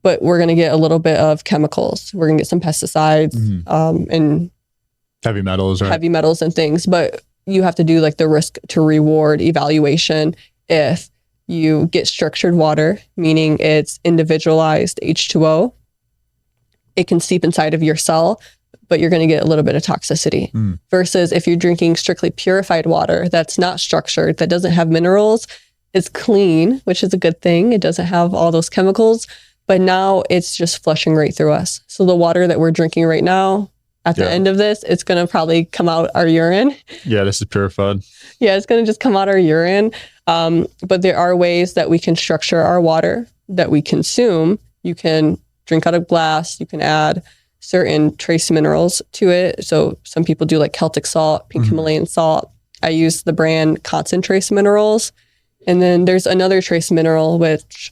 Speaker 1: but we're going to get a little bit of chemicals. We're going to get some pesticides and
Speaker 2: heavy metals, right?
Speaker 1: Heavy metals and things, but you have to do like the risk to reward evaluation. If you get structured water, meaning it's individualized H2O, it can seep inside of your cell, but you're going to get a little bit of toxicity. Versus if you're drinking strictly purified water that's not structured, that doesn't have minerals, it's clean, which is a good thing. It doesn't have all those chemicals, but now it's just flushing right through us. So the water that we're drinking right now, at the end of this, it's going to probably come out our urine.
Speaker 2: Yeah, this is purified.
Speaker 1: Yeah, it's going to just come out our urine. But there are ways that we can structure our water that we consume. You can drink out of glass. You can add certain trace minerals to it. So some people do like Celtic salt, pink Himalayan salt. I use the brand Constant Trace Minerals. And then there's another trace mineral, which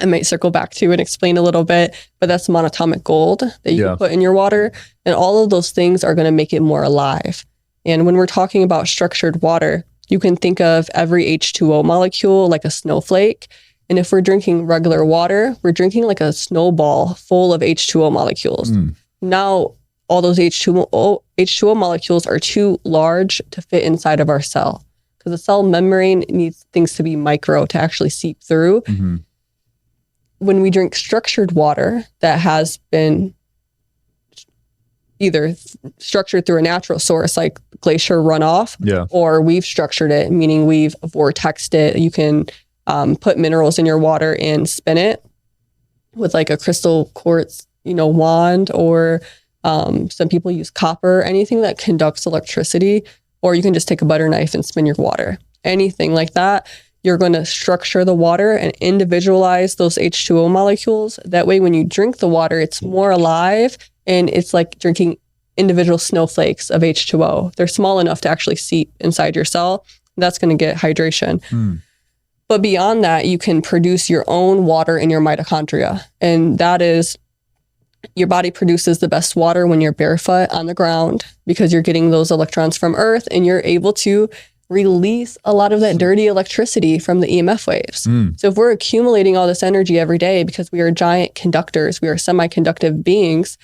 Speaker 1: I might circle back to and explain a little bit, but that's monatomic gold that you can put in your water. And all of those things are going to make it more alive. And when we're talking about structured water, you can think of every H2O molecule like a snowflake. And if we're drinking regular water, we're drinking like a snowball full of H2O molecules. Now, all those H2O molecules are too large to fit inside of our cell, because the cell membrane needs things to be micro to actually seep through. When we drink structured water that has been either structured through a natural source like glacier runoff, or we've structured it, meaning we've vortexed it. You can put minerals in your water and spin it with like a crystal quartz, wand, or some people use copper, anything that conducts electricity, or you can just take a butter knife and spin your water. Anything like that. You're going to structure the water and individualize those H2O molecules. That way, when you drink the water, it's more alive, and it's like drinking individual snowflakes of H2O. They're small enough to actually seep inside your cell. That's going to get hydration. But beyond that, you can produce your own water in your mitochondria. And that is, your body produces the best water when you're barefoot on the ground, because you're getting those electrons from Earth, and you're able to release a lot of that dirty electricity from the EMF waves. So if we're accumulating all this energy every day because we are giant conductors, we are semi-conductive beings,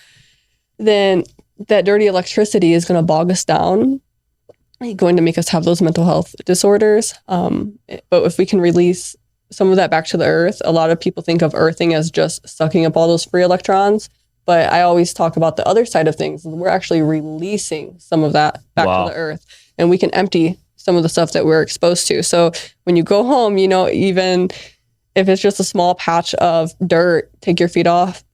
Speaker 1: then that dirty electricity is going to bog us down. going to make us have those mental health disorders. But if we can release some of that back to the earth, a lot of people think of earthing as just sucking up all those free electrons. But I always talk about the other side of things. We're actually releasing some of that back to the earth, and we can empty some of the stuff that we're exposed to. So when you go home, even if it's just a small patch of dirt, take your feet off,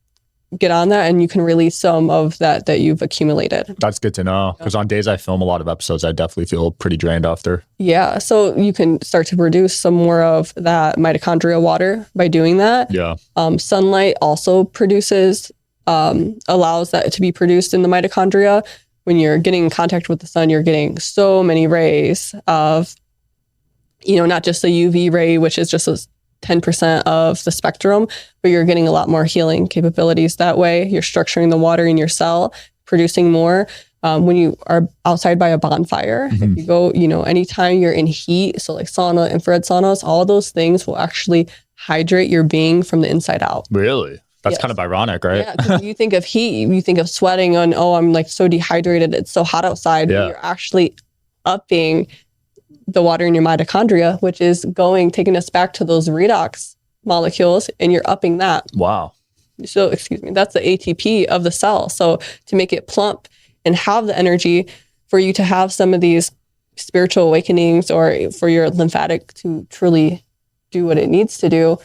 Speaker 1: get on that, and you can release some of that you've accumulated.
Speaker 2: That's good to know, because on days I film a lot of episodes, I definitely feel pretty drained after. Yeah.
Speaker 1: So you can start to produce some more of that mitochondria water by doing that.
Speaker 2: Yeah.
Speaker 1: Sunlight also produces, allows that to be produced in the mitochondria. When you're getting in contact with the sun, you're getting so many rays of, not just the UV ray, which is just 10% of the spectrum, but you're getting a lot more healing capabilities that way. You're structuring the water in your cell, producing more. When you are outside by a bonfire, if you go, anytime you're in heat, so like sauna, infrared saunas, all those things will actually hydrate your being from the inside out.
Speaker 2: Really? That's kind of ironic, right?
Speaker 1: Yeah, because you think of heat, you think of sweating and, I'm like so dehydrated, it's so hot outside. Yeah. You're actually upping the water in your mitochondria, which is taking us back to those redox molecules, and you're upping that.
Speaker 2: Wow.
Speaker 1: So, that's the ATP of the cell. So to make it plump and have the energy for you to have some of these spiritual awakenings, or for your lymphatic to truly do what it needs to do,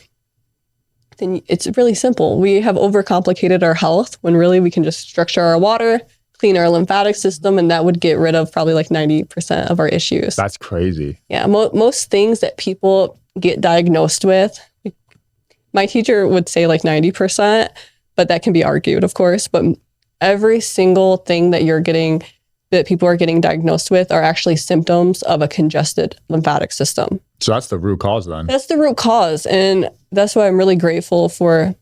Speaker 1: then it's really simple. We have overcomplicated our health when really we can just structure our water, clean our lymphatic system, and that would get rid of probably like 90% of our issues.
Speaker 2: That's crazy.
Speaker 1: Yeah. Most things that people get diagnosed with, my teacher would say like 90%, but that can be argued, of course. But every single thing that people are getting diagnosed with are actually symptoms of a congested lymphatic system.
Speaker 2: So that's the root cause then?
Speaker 1: That's the root cause. And that's why I'm really grateful for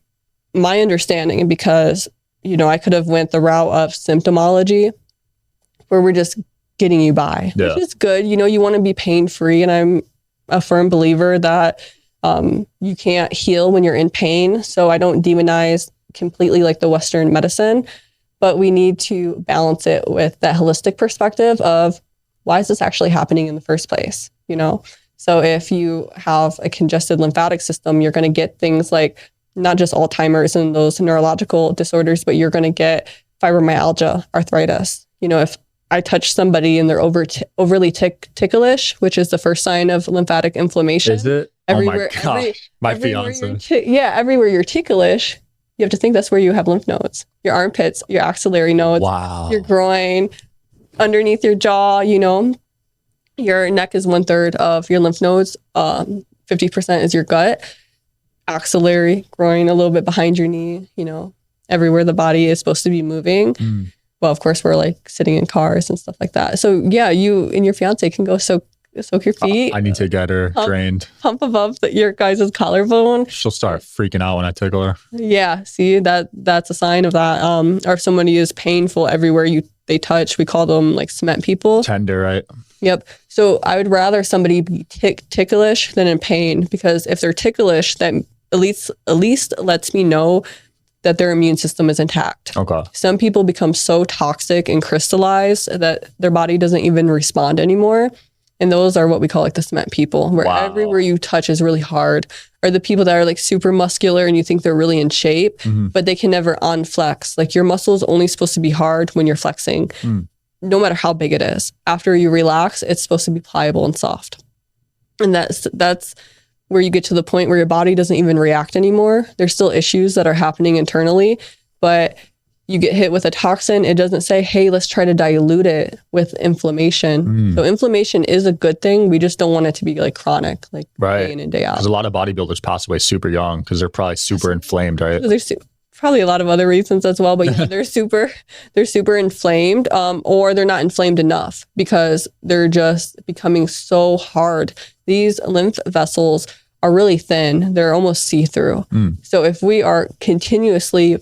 Speaker 1: my understanding, because, I could have went the route of symptomology where we're just getting you by, which is good. You want to be pain-free. And I'm a firm believer that you can't heal when you're in pain. So I don't demonize completely like the Western medicine, but we need to balance it with that holistic perspective of why is this actually happening in the first place? So if you have a congested lymphatic system, you're going to get things like not just Alzheimer's and those neurological disorders, but you're going to get fibromyalgia, arthritis. If I touch somebody and they're overly ticklish, which is the first sign of lymphatic inflammation.
Speaker 2: Is it?
Speaker 1: Everywhere,
Speaker 2: oh my gosh, my fiance.
Speaker 1: Everywhere you're ticklish, you have to think that's where you have lymph nodes. Your armpits, your axillary nodes, your groin, underneath your jaw, your neck is 1/3 of your lymph nodes. 50% is your gut, axillary, groin, a little bit behind your knee, everywhere the body is supposed to be moving. Well, of course, we're like sitting in cars and stuff like that. So yeah, you and your fiance can go soak your feet.
Speaker 2: I need to get her drained.
Speaker 1: Pump above your guys' collarbone.
Speaker 2: She'll start freaking out when I tickle her.
Speaker 1: Yeah, see, that's a sign of that. Or if somebody is painful everywhere they touch, we call them like cement people.
Speaker 2: Tender, right?
Speaker 1: Yep. So I would rather somebody be ticklish than in pain, because if they're ticklish, that at least lets me know that their immune system is intact.
Speaker 2: Okay.
Speaker 1: Some people become so toxic and crystallized that their body doesn't even respond anymore. And those are what we call like the cement people, where everywhere you touch is really hard. Or the people that are like super muscular and you think they're really in shape, but they can never unflex. Like your muscle is only supposed to be hard when you're flexing, no matter how big it is. After you relax, it's supposed to be pliable and soft. And that's where you get to the point where your body doesn't even react anymore. There's still issues that are happening internally, but you get hit with a toxin, it doesn't say, hey, let's try to dilute it with inflammation. So inflammation is a good thing. We just don't want it to be like chronic, like day in and day out.
Speaker 2: Because a lot of bodybuilders pass away super young because they're probably super inflamed, right?
Speaker 1: There's probably a lot of other reasons as well, but yeah, they're super inflamed, or they're not inflamed enough because they're just becoming so hard. These lymph vessels are really thin. They're almost see-through. So if we are continuously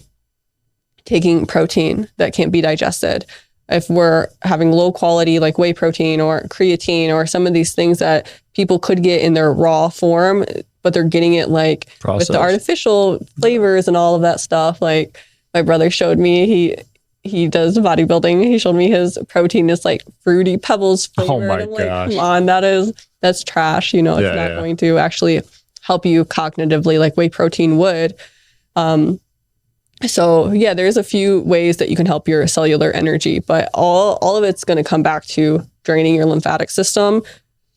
Speaker 1: taking protein that can't be digested, if we're having low quality like whey protein or creatine or some of these things that people could get in their raw form, but they're getting it like processed with the artificial flavors and all of that stuff. Like my brother showed me, he does bodybuilding. He showed me his protein is like Fruity Pebbles flavored.
Speaker 2: Oh my
Speaker 1: I'm
Speaker 2: gosh.
Speaker 1: like, come on, that's trash. You know, it's not going to actually help you cognitively like whey protein would. So yeah, there's a few ways that you can help your cellular energy, but all of it's going to come back to draining your lymphatic system.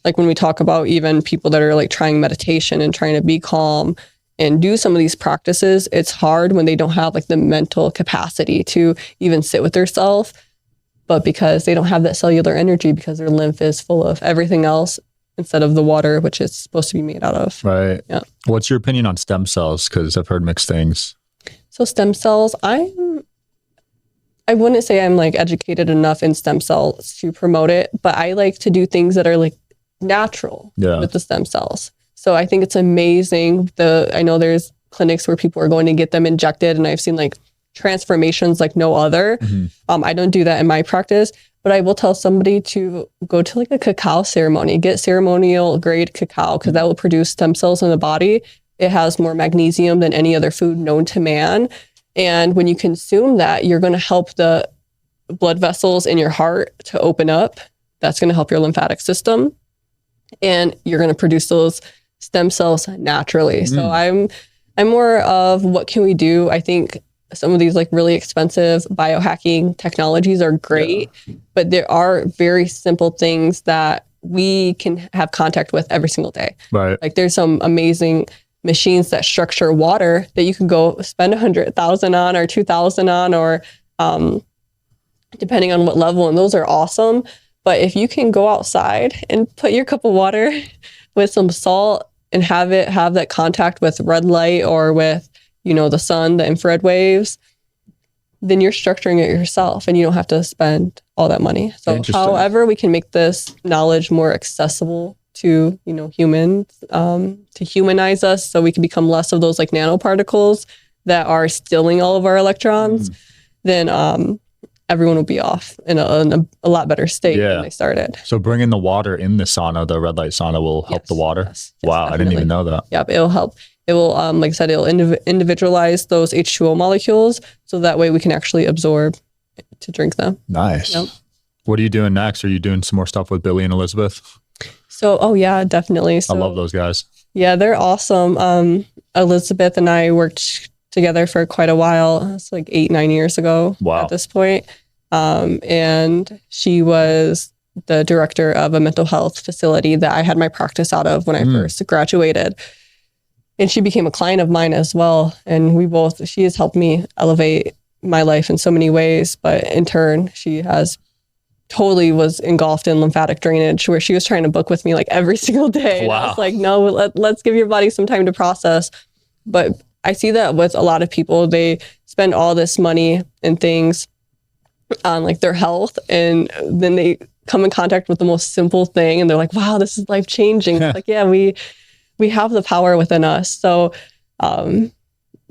Speaker 1: Like when we talk about even people that are like trying meditation and trying to be calm and do some of these practices, it's hard when they don't have like the mental capacity to even sit with themselves, but because they don't have that cellular energy because their lymph is full of everything else instead of the water, which it's supposed to be made out of.
Speaker 2: Right.
Speaker 1: Yeah.
Speaker 2: What's your opinion on stem cells? Because I've heard mixed things.
Speaker 1: So stem cells, I wouldn't say I'm like educated enough in stem cells to promote it, but I like to do things that are like natural with the stem cells. So I think it's amazing. I know there's clinics where people are going to get them injected, and I've seen like transformations like no other. I don't do that in my practice, but I will tell somebody to go to like a cacao ceremony, get ceremonial grade cacao, because that will produce stem cells in the body. It has more magnesium than any other food known to man. And when you consume that, you're going to help the blood vessels in your heart to open up. That's going to help your lymphatic system. And you're going to produce those stem cells naturally. So I'm more of what can we do? I think some of these like really expensive biohacking technologies are great, but there are very simple things that we can have contact with every single day.
Speaker 2: Right.
Speaker 1: Like there's some amazing machines that structure water that you can go spend $100,000 on or $2,000 on, or depending on what level. And those are awesome. But if you can go outside and put your cup of water with some salt and have that contact with red light or with, you know, the sun, the infrared waves, then you're structuring it yourself and you don't have to spend all that money. So however we can make this knowledge more accessible to, you know, humans, to humanize us so we can become less of those like nanoparticles that are stealing all of our electrons, then everyone will be off in a lot better state than they started.
Speaker 2: So bringing the water in the sauna, the red light sauna, will help the water?
Speaker 1: Yes,
Speaker 2: wow, definitely. I didn't even know that.
Speaker 1: Yep, it'll help. It will, like I said, it'll individualize those H2O molecules so that way we can actually absorb to drink them.
Speaker 2: Nice. Yep. What are you doing next? Are you doing some more stuff with Billy and Elizabeth?
Speaker 1: So, oh yeah, definitely. So,
Speaker 2: I love those guys.
Speaker 1: Yeah, they're awesome. Elizabeth and I worked together for quite a while. It's like 8-9 years ago at this point. And she was the director of a mental health facility that I had my practice out of when I first graduated. And she became a client of mine as well. And she has helped me elevate my life in so many ways. But in turn, she totally was engulfed in lymphatic drainage, where she was trying to book with me like every single day. Wow. And I was like, no, let's give your body some time to process. But I see that with a lot of people, they spend all this money and things on like their health, and then they come in contact with the most simple thing and they're like, wow, this is life changing. It's like, yeah, we have the power within us. So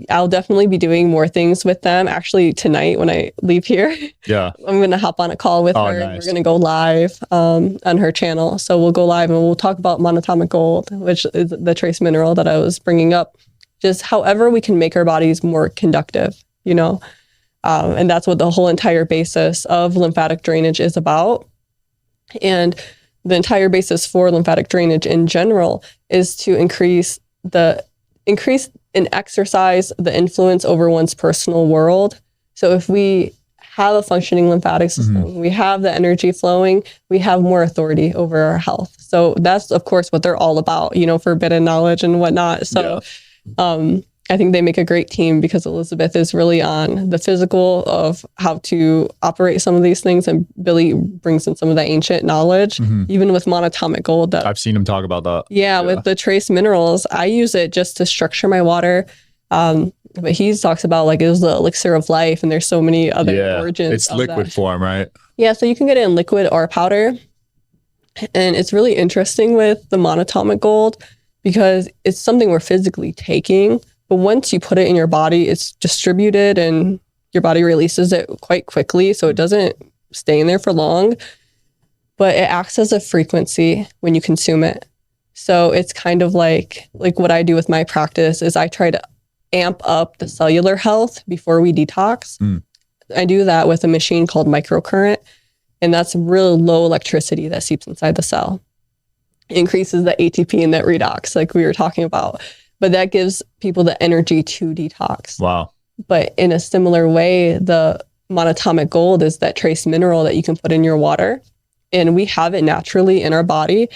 Speaker 1: I'll definitely be doing more things with them. Actually, tonight when I leave here, I'm going to hop on a call with her. Nice. We're going to go live on her channel. So we'll go live and we'll talk about monatomic gold, which is the trace mineral that I was bringing up. Just however we can make our bodies more conductive, you know? And that's what the whole entire basis of lymphatic drainage is about. And the entire basis for lymphatic drainage in general is to increase and exercise the influence over one's personal world. So if we have a functioning lymphatic system, we have the energy flowing, we have more authority over our health. So that's, of course, what they're all about, you know, forbidden knowledge and whatnot. So I think they make a great team because Elizabeth is really on the physical of how to operate some of these things. And Billy brings in some of that ancient knowledge, even with monatomic gold.
Speaker 2: I've seen him talk about that.
Speaker 1: Yeah, with the trace minerals, I use it just to structure my water. But he talks about like it was the elixir of life, and there's so many other origins.
Speaker 2: It's liquid form, right? Yeah,
Speaker 1: so you can get it in liquid or powder. And it's really interesting with the monatomic gold because it's something we're physically taking. But once you put it in your body, it's distributed and your body releases it quite quickly. So it doesn't stay in there for long, but it acts as a frequency when you consume it. So it's kind of like what I do with my practice is I try to amp up the cellular health before we detox. I do that with a machine called microcurrent, and that's real low electricity that seeps inside the cell. It increases the ATP and that redox, like we were talking about. But that gives people the energy to detox.
Speaker 2: Wow.
Speaker 1: But in a similar way, the monatomic gold is that trace mineral that you can put in your water. And we have it naturally in our body.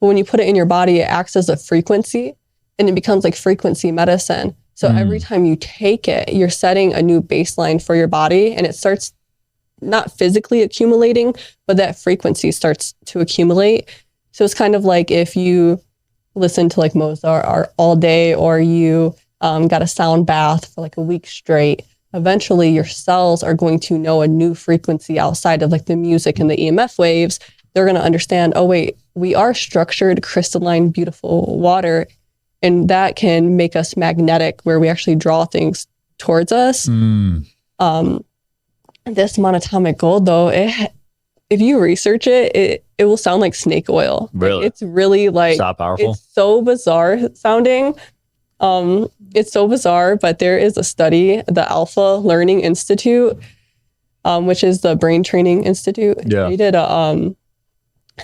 Speaker 1: But when you put it in your body, it acts as a frequency, and it becomes like frequency medicine. So every time you take it, you're setting a new baseline for your body, and it starts not physically accumulating, but that frequency starts to accumulate. So it's kind of like if you listen to like Mozart all day, or you got a sound bath for like a week straight, eventually your cells are going to know a new frequency outside of like the music and the EMF waves. They're going to understand, oh wait, we are structured, crystalline, beautiful water, and that can make us magnetic, where we actually draw things towards us. This monatomic gold, though, if you research it will sound like snake oil.
Speaker 2: Really?
Speaker 1: It's really like,
Speaker 2: it's that powerful?
Speaker 1: It's so bizarre sounding. It's so bizarre, but there is a study, the Alpha Learning Institute, which is the brain training institute.
Speaker 2: Yeah.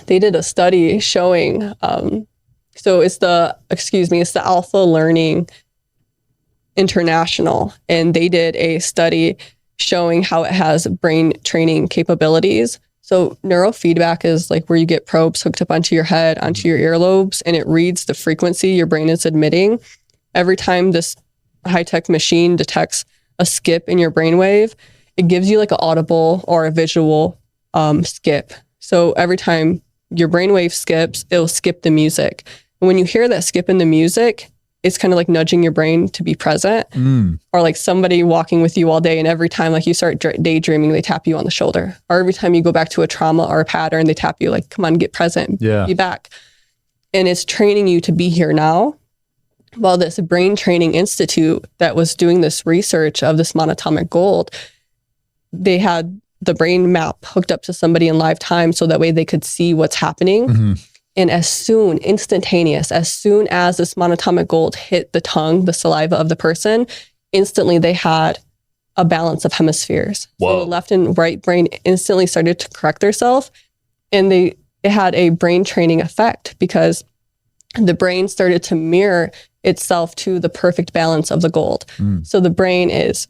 Speaker 1: They did a study showing, so it's the Alpha Learning International, and they did a study showing how it has brain training capabilities. So neurofeedback is like where you get probes hooked up onto your head, onto your earlobes, and it reads the frequency your brain is emitting. Every time this high-tech machine detects a skip in your brainwave, it gives you like an audible or a visual skip. So every time your brainwave skips, it'll skip the music. And when you hear that skip in the music, it's kind of like nudging your brain to be present. Or like somebody walking with you all day, and every time like you start daydreaming, they tap you on the shoulder. Or every time you go back to a trauma or a pattern, they tap you like, come on, get present, be back. And it's training you to be here now. Well, this brain training institute that was doing this research of this monatomic gold, they had the brain map hooked up to somebody in live time, so that way they could see what's happening. And instantaneous, as soon as this monatomic gold hit the tongue, the saliva of the person, instantly they had a balance of hemispheres.
Speaker 2: Whoa.
Speaker 1: So the left and right brain instantly started to correct themselves, and it had a brain training effect, because the brain started to mirror itself to the perfect balance of the gold. So the brain is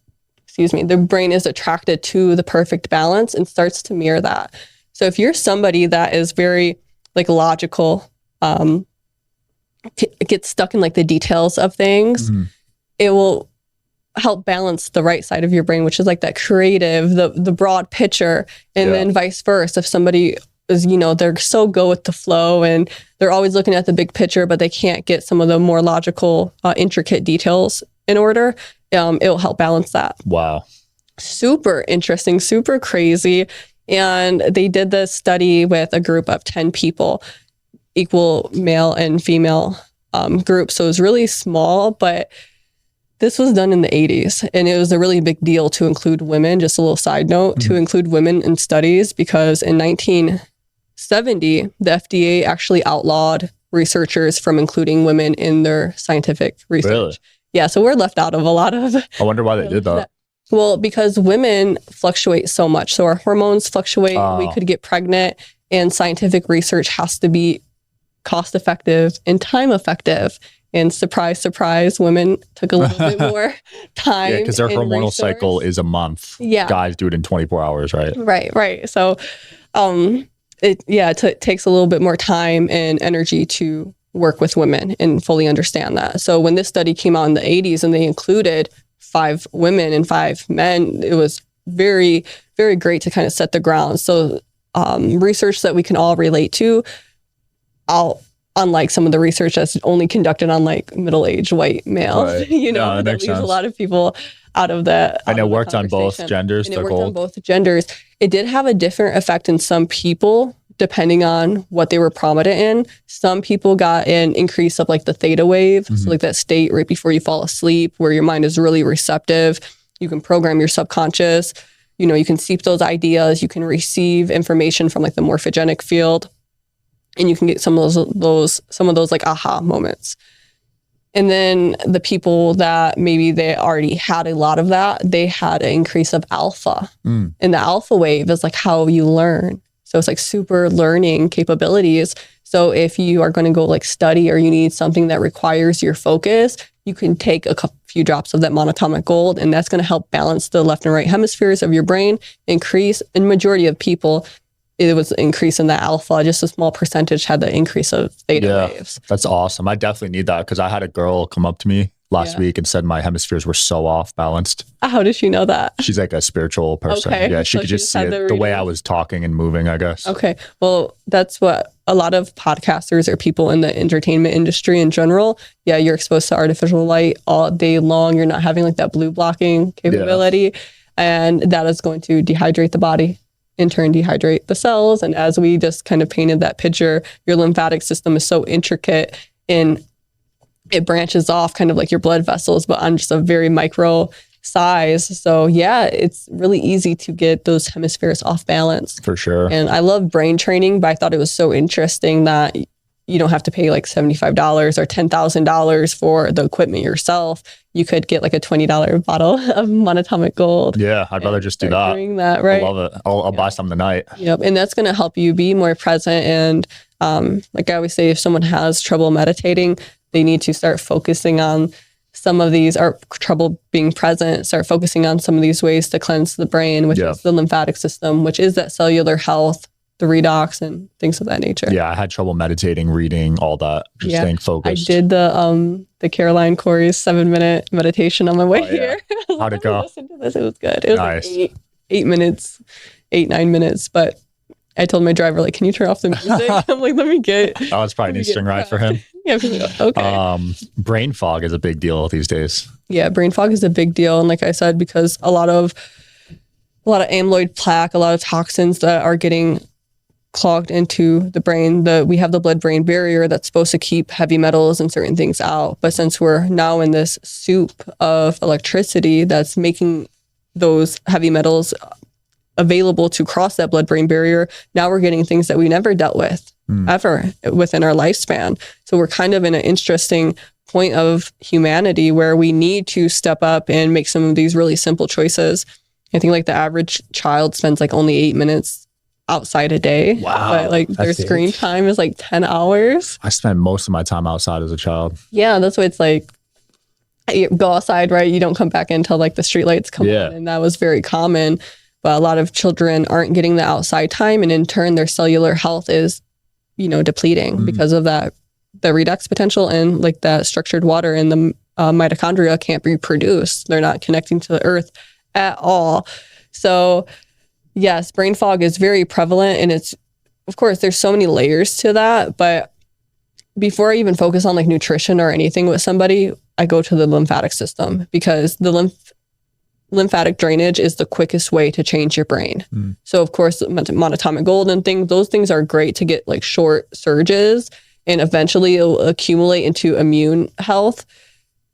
Speaker 1: attracted to the perfect balance and starts to mirror that. So if you're somebody that is very like logical, gets stuck in like the details of things, it will help balance the right side of your brain, which is like that creative, the broad picture. And then vice versa. If somebody is, they're so go with the flow and they're always looking at the big picture, but they can't get some of the more logical, intricate details in order, it will help balance that.
Speaker 2: Wow.
Speaker 1: Super interesting, super crazy. And they did this study with a group of 10 people, equal male and female group. So it was really small, but this was done in the 80s. And it was a really big deal to include women, just a little side note, to include women in studies, because in 1970, the FDA actually outlawed researchers from including women in their scientific research.
Speaker 2: Really?
Speaker 1: Yeah, so we're left out of a lot of...
Speaker 2: I wonder why they did that.
Speaker 1: Well, because women fluctuate so much. So our hormones fluctuate. We could get pregnant, and scientific research has to be cost effective and time effective. And surprise, surprise, women took a little bit more time. Yeah,
Speaker 2: because their hormonal cycle is a month.
Speaker 1: Yeah.
Speaker 2: Guys do it in 24 hours, right?
Speaker 1: Right. So it takes a little bit more time and energy to work with women and fully understand that. So when this study came out in the 80s and they included 5 women and 5 men, it was very, very great to kind of set the ground. So research that we can all relate to, unlike some of the research that's only conducted on like middle-aged white males,
Speaker 2: right.
Speaker 1: That leaves a lot of people out of that.
Speaker 2: And it worked on both genders.
Speaker 1: And it worked on both genders. It did have a different effect in some people, depending on what they were prominent in. Some people got an increase of like the theta wave, so like that state right before you fall asleep, where your mind is really receptive. You can program your subconscious. You can seep those ideas. You can receive information from like the morphogenic field, and you can get some of those like aha moments. And then the people that maybe they already had a lot of that, they had an increase of alpha. And the alpha wave is like how you learn. So it's like super learning capabilities. So if you are going to go like study or you need something that requires your focus, you can take a few drops of that monatomic gold, and that's going to help balance the left and right hemispheres of your brain, increase, in majority of people, it was increase in the alpha. Just a small percentage had the increase of theta waves.
Speaker 2: That's awesome. I definitely need that because I had a girl come up to me last week and said my hemispheres were so off balanced.
Speaker 1: How did she know that?
Speaker 2: She's like a spiritual person.
Speaker 1: Okay.
Speaker 2: Yeah, she could just see it the way I was talking and moving, I guess.
Speaker 1: Okay. Well, that's what a lot of podcasters or people in the entertainment industry in general, you're exposed to artificial light all day long. You're not having like that blue blocking capability. And that is going to dehydrate the body, in turn dehydrate the cells. And as we just kind of painted that picture, your lymphatic system is so intricate and it branches off kind of like your blood vessels, but on just a very micro size. So it's really easy to get those hemispheres off balance.
Speaker 2: For sure.
Speaker 1: And I love brain training, but I thought it was so interesting that you don't have to pay like $75 or $10,000 for the equipment yourself. You could get like a $20 bottle of monatomic gold.
Speaker 2: Yeah, I'd rather just do that.
Speaker 1: Doing that, right?
Speaker 2: I love it. I'll buy some tonight.
Speaker 1: Yep. And that's going to help you be more present. And like I always say, if someone has trouble meditating, they need to start focusing on some of these, or trouble being present, start focusing on some of these ways to cleanse the brain, which is the lymphatic system, which is that cellular health, the redox and things of that nature.
Speaker 2: Yeah, I had trouble meditating, reading, all that, just staying focused.
Speaker 1: I did the Caroline Corey's 7-minute meditation on my way here.
Speaker 2: How'd it go?
Speaker 1: Listen to this. It was good. It was like 9 minutes. But I told my driver, like, can you turn off the music? I'm like, let me get.
Speaker 2: That was probably an interesting ride for him.
Speaker 1: Yeah. Okay.
Speaker 2: Brain fog is a big deal these days. Yeah,
Speaker 1: brain fog is a big deal. And like I said, because a lot of amyloid plaque, a lot of toxins that are getting clogged into the brain, we have the blood-brain barrier that's supposed to keep heavy metals and certain things out. But since we're now in this soup of electricity that's making those heavy metals available to cross that blood-brain barrier, now we're getting things that we never dealt with ever within our lifespan. So we're kind of in an interesting point of humanity where we need to step up and make some of these really simple choices. I think like the average child spends like only 8 minutes outside a day.
Speaker 2: Wow.
Speaker 1: But like their screen time is like 10 hours.
Speaker 2: I spent most of my time outside as a child.
Speaker 1: Yeah, that's why it's like, you go outside, right? You don't come back until like the streetlights come on. And that was very common. But a lot of children aren't getting the outside time. And in turn, their cellular health is, depleting because of that, the redox potential, and like that structured water and the mitochondria can't be produced. They're not connecting to the earth at all. So yes, brain fog is very prevalent, and it's, of course, there's so many layers to that. But before I even focus on like nutrition or anything with somebody, I go to the lymphatic system, because the lymphatic drainage is the quickest way to change your brain. So of course, monatomic gold and those things are great to get like short surges, and eventually it'll accumulate into immune health.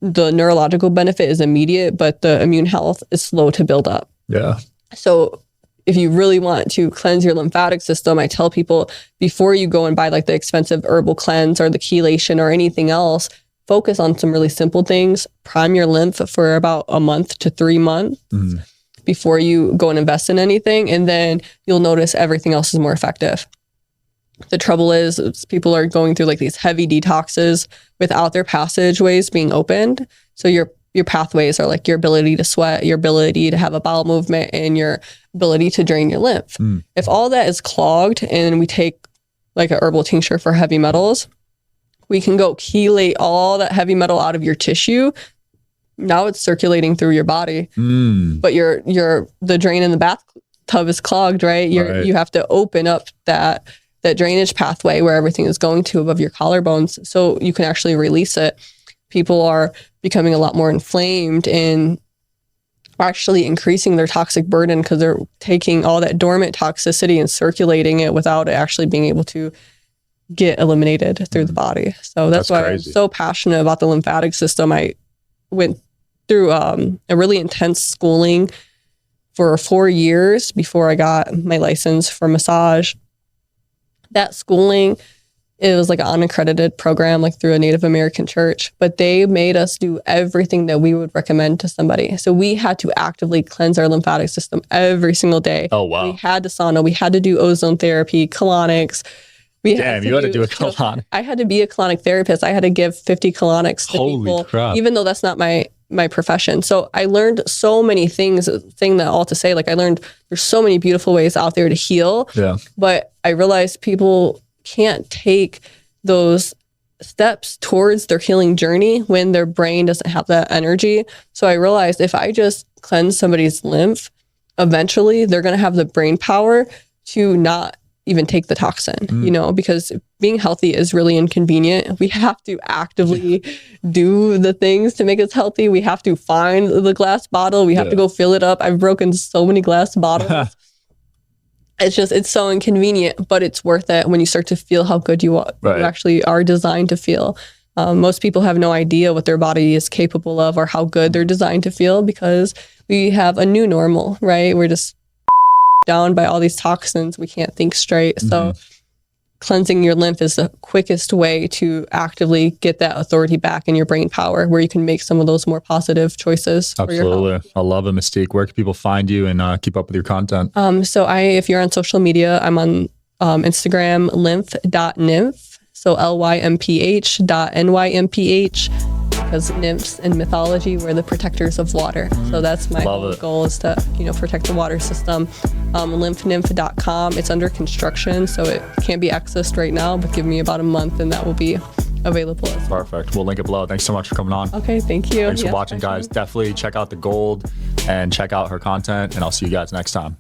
Speaker 1: The neurological benefit is immediate, but the immune health is slow to build up.
Speaker 2: Yeah.
Speaker 1: So if you really want to cleanse your lymphatic system, I tell people, before you go and buy like the expensive herbal cleanse or the chelation or anything else, focus on some really simple things. Prime your lymph for about a month to 3 months before you go and invest in anything. And then you'll notice everything else is more effective. The trouble is people are going through like these heavy detoxes without their passageways being opened. So your pathways are like your ability to sweat, your ability to have a bowel movement, and your ability to drain your lymph. If all that is clogged and we take like a herbal tincture for heavy metals, we can go chelate all that heavy metal out of your tissue. Now it's circulating through your body, but the drain in the bathtub is clogged, right? You have to open up that drainage pathway where everything is going to above your collarbones, so you can actually release it. People are becoming a lot more inflamed and actually increasing their toxic burden because they're taking all that dormant toxicity and circulating it without it actually being able to get eliminated through the body. So that's why I'm so passionate about the lymphatic system. I went through a really intense schooling for 4 years before I got my license for massage. That schooling It was like an unaccredited program, like through a Native American church, but they made us do everything that we would recommend to somebody. So we had to actively cleanse our lymphatic system every single day.
Speaker 2: Oh, wow.
Speaker 1: We had to sauna, we had to do ozone therapy, colonics.
Speaker 2: Damn, you had to do a colonic.
Speaker 1: I had to be a colonic therapist. I had to give 50 colonics to
Speaker 2: Holy
Speaker 1: people,
Speaker 2: crap.
Speaker 1: even though that's not my profession. So I learned so many things, saying that all to say, like I learned there's so many beautiful ways out there to heal.
Speaker 2: Yeah.
Speaker 1: But I realized people can't take those steps towards their healing journey when their brain doesn't have that energy. So I realized if I just cleanse somebody's lymph, eventually they're going to have the brain power to not even take the toxin, you know, because being healthy is really inconvenient. We have to actively do the things to make us healthy. We have to find the glass bottle. We have to go fill it up. I've broken so many glass bottles. It's so inconvenient, but it's worth it when you start to feel how good you are, you actually are designed to feel. Most people have no idea what their body is capable of or how good they're designed to feel because we have a new normal, right? We're just down by all these toxins. We can't think straight. So cleansing your lymph is the quickest way to actively get that authority back in your brain power, where you can make some of those more positive choices.
Speaker 2: Absolutely. I love it, Mysteek. Where can people find you and keep up with your content?
Speaker 1: So if you're on social media, I'm on Instagram, lymph.nymph. So lymph.nymph, because nymphs in mythology were the protectors of water. So that's my goal, is to, protect the water system. Lymphnymph.com. It's under construction, so it can't be accessed right now, but give me about a month and that will be available.
Speaker 2: Perfect. We'll link it below. Thanks so much for coming on.
Speaker 1: Okay, thank you.
Speaker 2: Thanks for watching, guys. Definitely check out the gold and check out her content, and I'll see you guys next time.